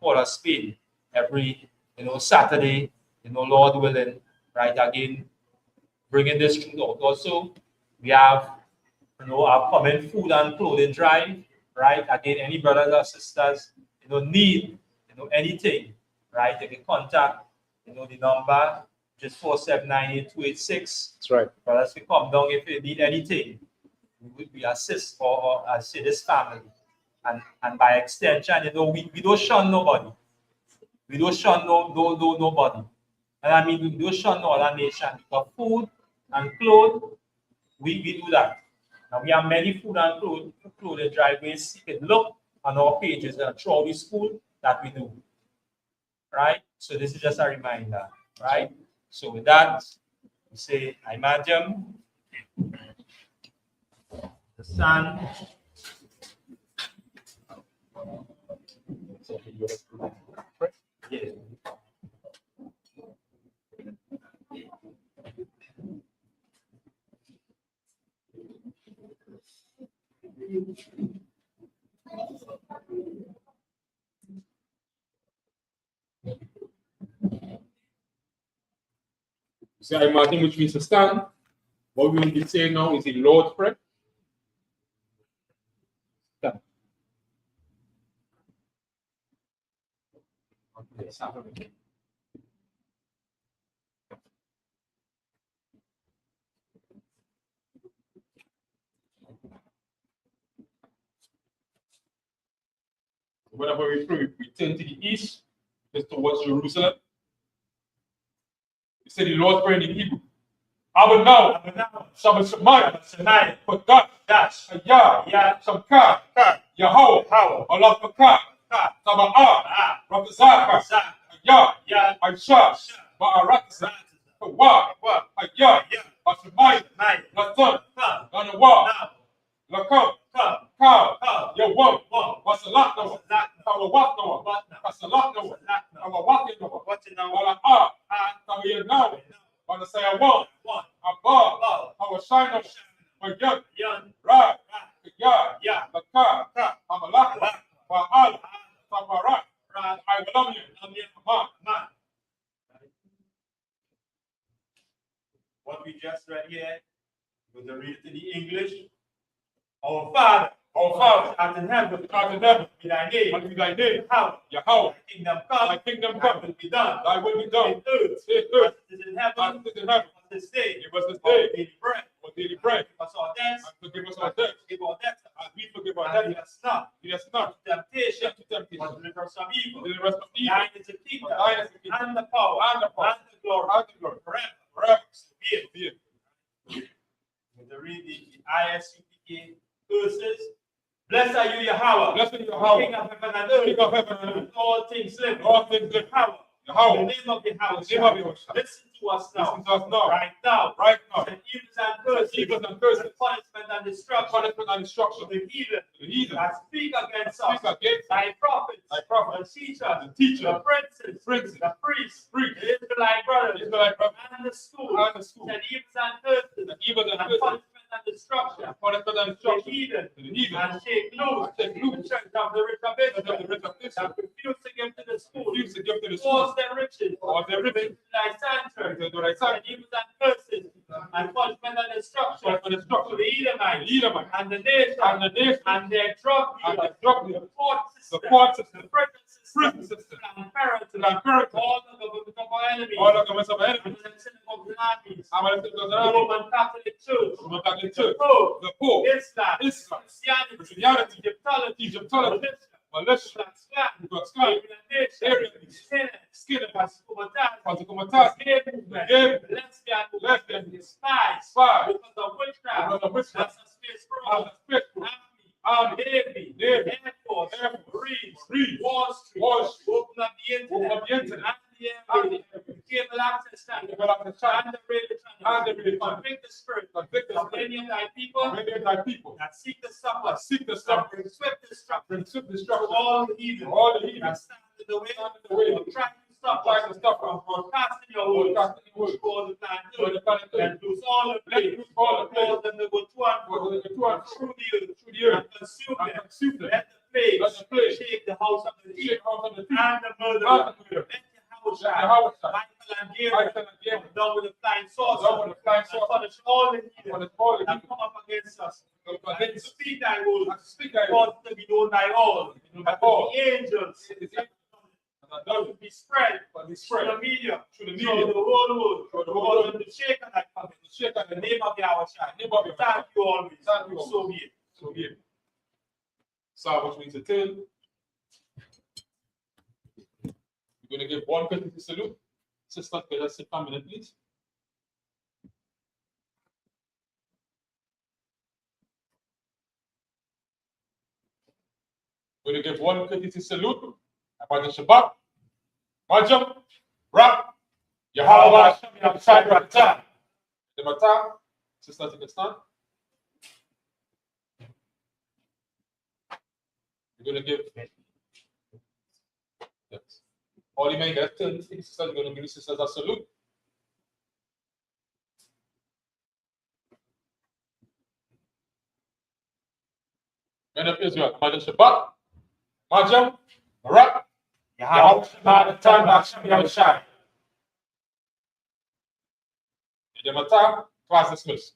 Port of Spain every, you know, Saturday, you know, Lord willing. Right? Again, bringing this truth out. Also, we have, you know, our common food and clothing drive, right? Again, any brothers or sisters, you know, need, you know, anything, right? They can contact, you know, the number, just 4798286. That's right. Brothers can come down if you need anything. We assist or assist this family. And by extension, you know, we don't shun nobody. We don't shun nobody. And I mean, we don't shun no other nation, because food and clothes, we do that. Now we have many food and clothing driveways. You can look on our pages and throughout the school that we do. Right? So this is just a reminder. Right? So with that, we say, I imagine the sun. Yeah. So I imagine, which means to stand. What we will be saying now is the Lord's Prayer. Stand. Whenever we pray, we turn to the east, just towards Jerusalem. We say the Lord's Prayer in Hebrew. Abanawa, Shabbat Shemayim, Pagat, Hayah, Shamkah, Yahweh, Allah Pakah, Sabah, Rabazaka, Hayah, Aisha, Ba'arat, Hawa, Hayah, Bashamayim, Lasan, Ganawa, Lakam, Kaw, Yawam, Wasalat Nawa, Kawawat Nawa, Wasalat Nawa, Kawawat Nawa, Wala Tawiya Nawa, Wanasaya Wam, Abba, Hawashina, Mayan, Ra, Ya, Laka, Amalaka, Wa'al, Saparat, I love you, Ma. What we just read here, we're going to read it in the English. Our Father, art in heaven, be thy name, Yahweh, thy kingdom come, thy will be done, on earth, as it is in heaven, this day, give us this day, our daily bread, forgive us our debts, forgive us our debts, as we forgive our debtors, lead us not into temptation, but deliver us from evil. Thine is the kingdom, and the power, and the glory, forever. So be it. We're going to read the ISUPK verses. Blessed are you, Yahweh, King of heaven and earth, all things live, Yahweh. In the name of Yahweh, listen to us now, right now, the evils and curses, the punishment and destruction, the heathen that speak against us, thy prophets, the teachers, the princes, the priests, the Israelite brothers, and the schools, the evils and curses, and punishment and destruction, the heathen, and shake loose the church of the rich of Israel, that refuse to give to the schools, force their riches, to thy sanctuary, and evils and curses, and punishment and destruction, to the Edomites, and the nation, and their drug dealers, the court system, the prison system, and parents, all the governments of our enemies, and the synagogues and armies, the Roman Catholic Church, the Pope, Islam, Christianity, Egyptology, Malaysia, Skinner, lesbian, spies, because of witchcraft, Navy, Air Force, Marines, Wall Street, open up the internet, and the cable access channel, and the radio channel, convict the spirit of many of thy people that seek the supper, bring swift destruction to all the heathen that stand in the way of trying to stop from broadcasting your word, for the planet, and lose all the plagues, cause them to go through the earth, and consume them. Let the plague shake the house of the thief, and the murderer. Let Michael and Gabriel come down with the flying saucer, and punish all the heathen that come up against us. And speak thy word, cause to be known by all, that the angels to be spread through the media, through the whole world, to shake on that covenant, in the name of Yahweh. Thank you always. So be it. So, which means a turn. We're going to give one courtesy salute. Sister, can you sit for a minute, please? We're going to give one courtesy salute. About the Shabbat. Majam, Rap, Yahweh, Shabbat, Rata. The Mata, Sister, take a stand. We're going to give. Yes. All you may get to sisters, we're going to give sisters a salute. Men of Israel, Majam Shabbat, Majam, Rap, Yahweh, Shabbat, Tan, Hashem, Yahushai. The Mata, class dismissed.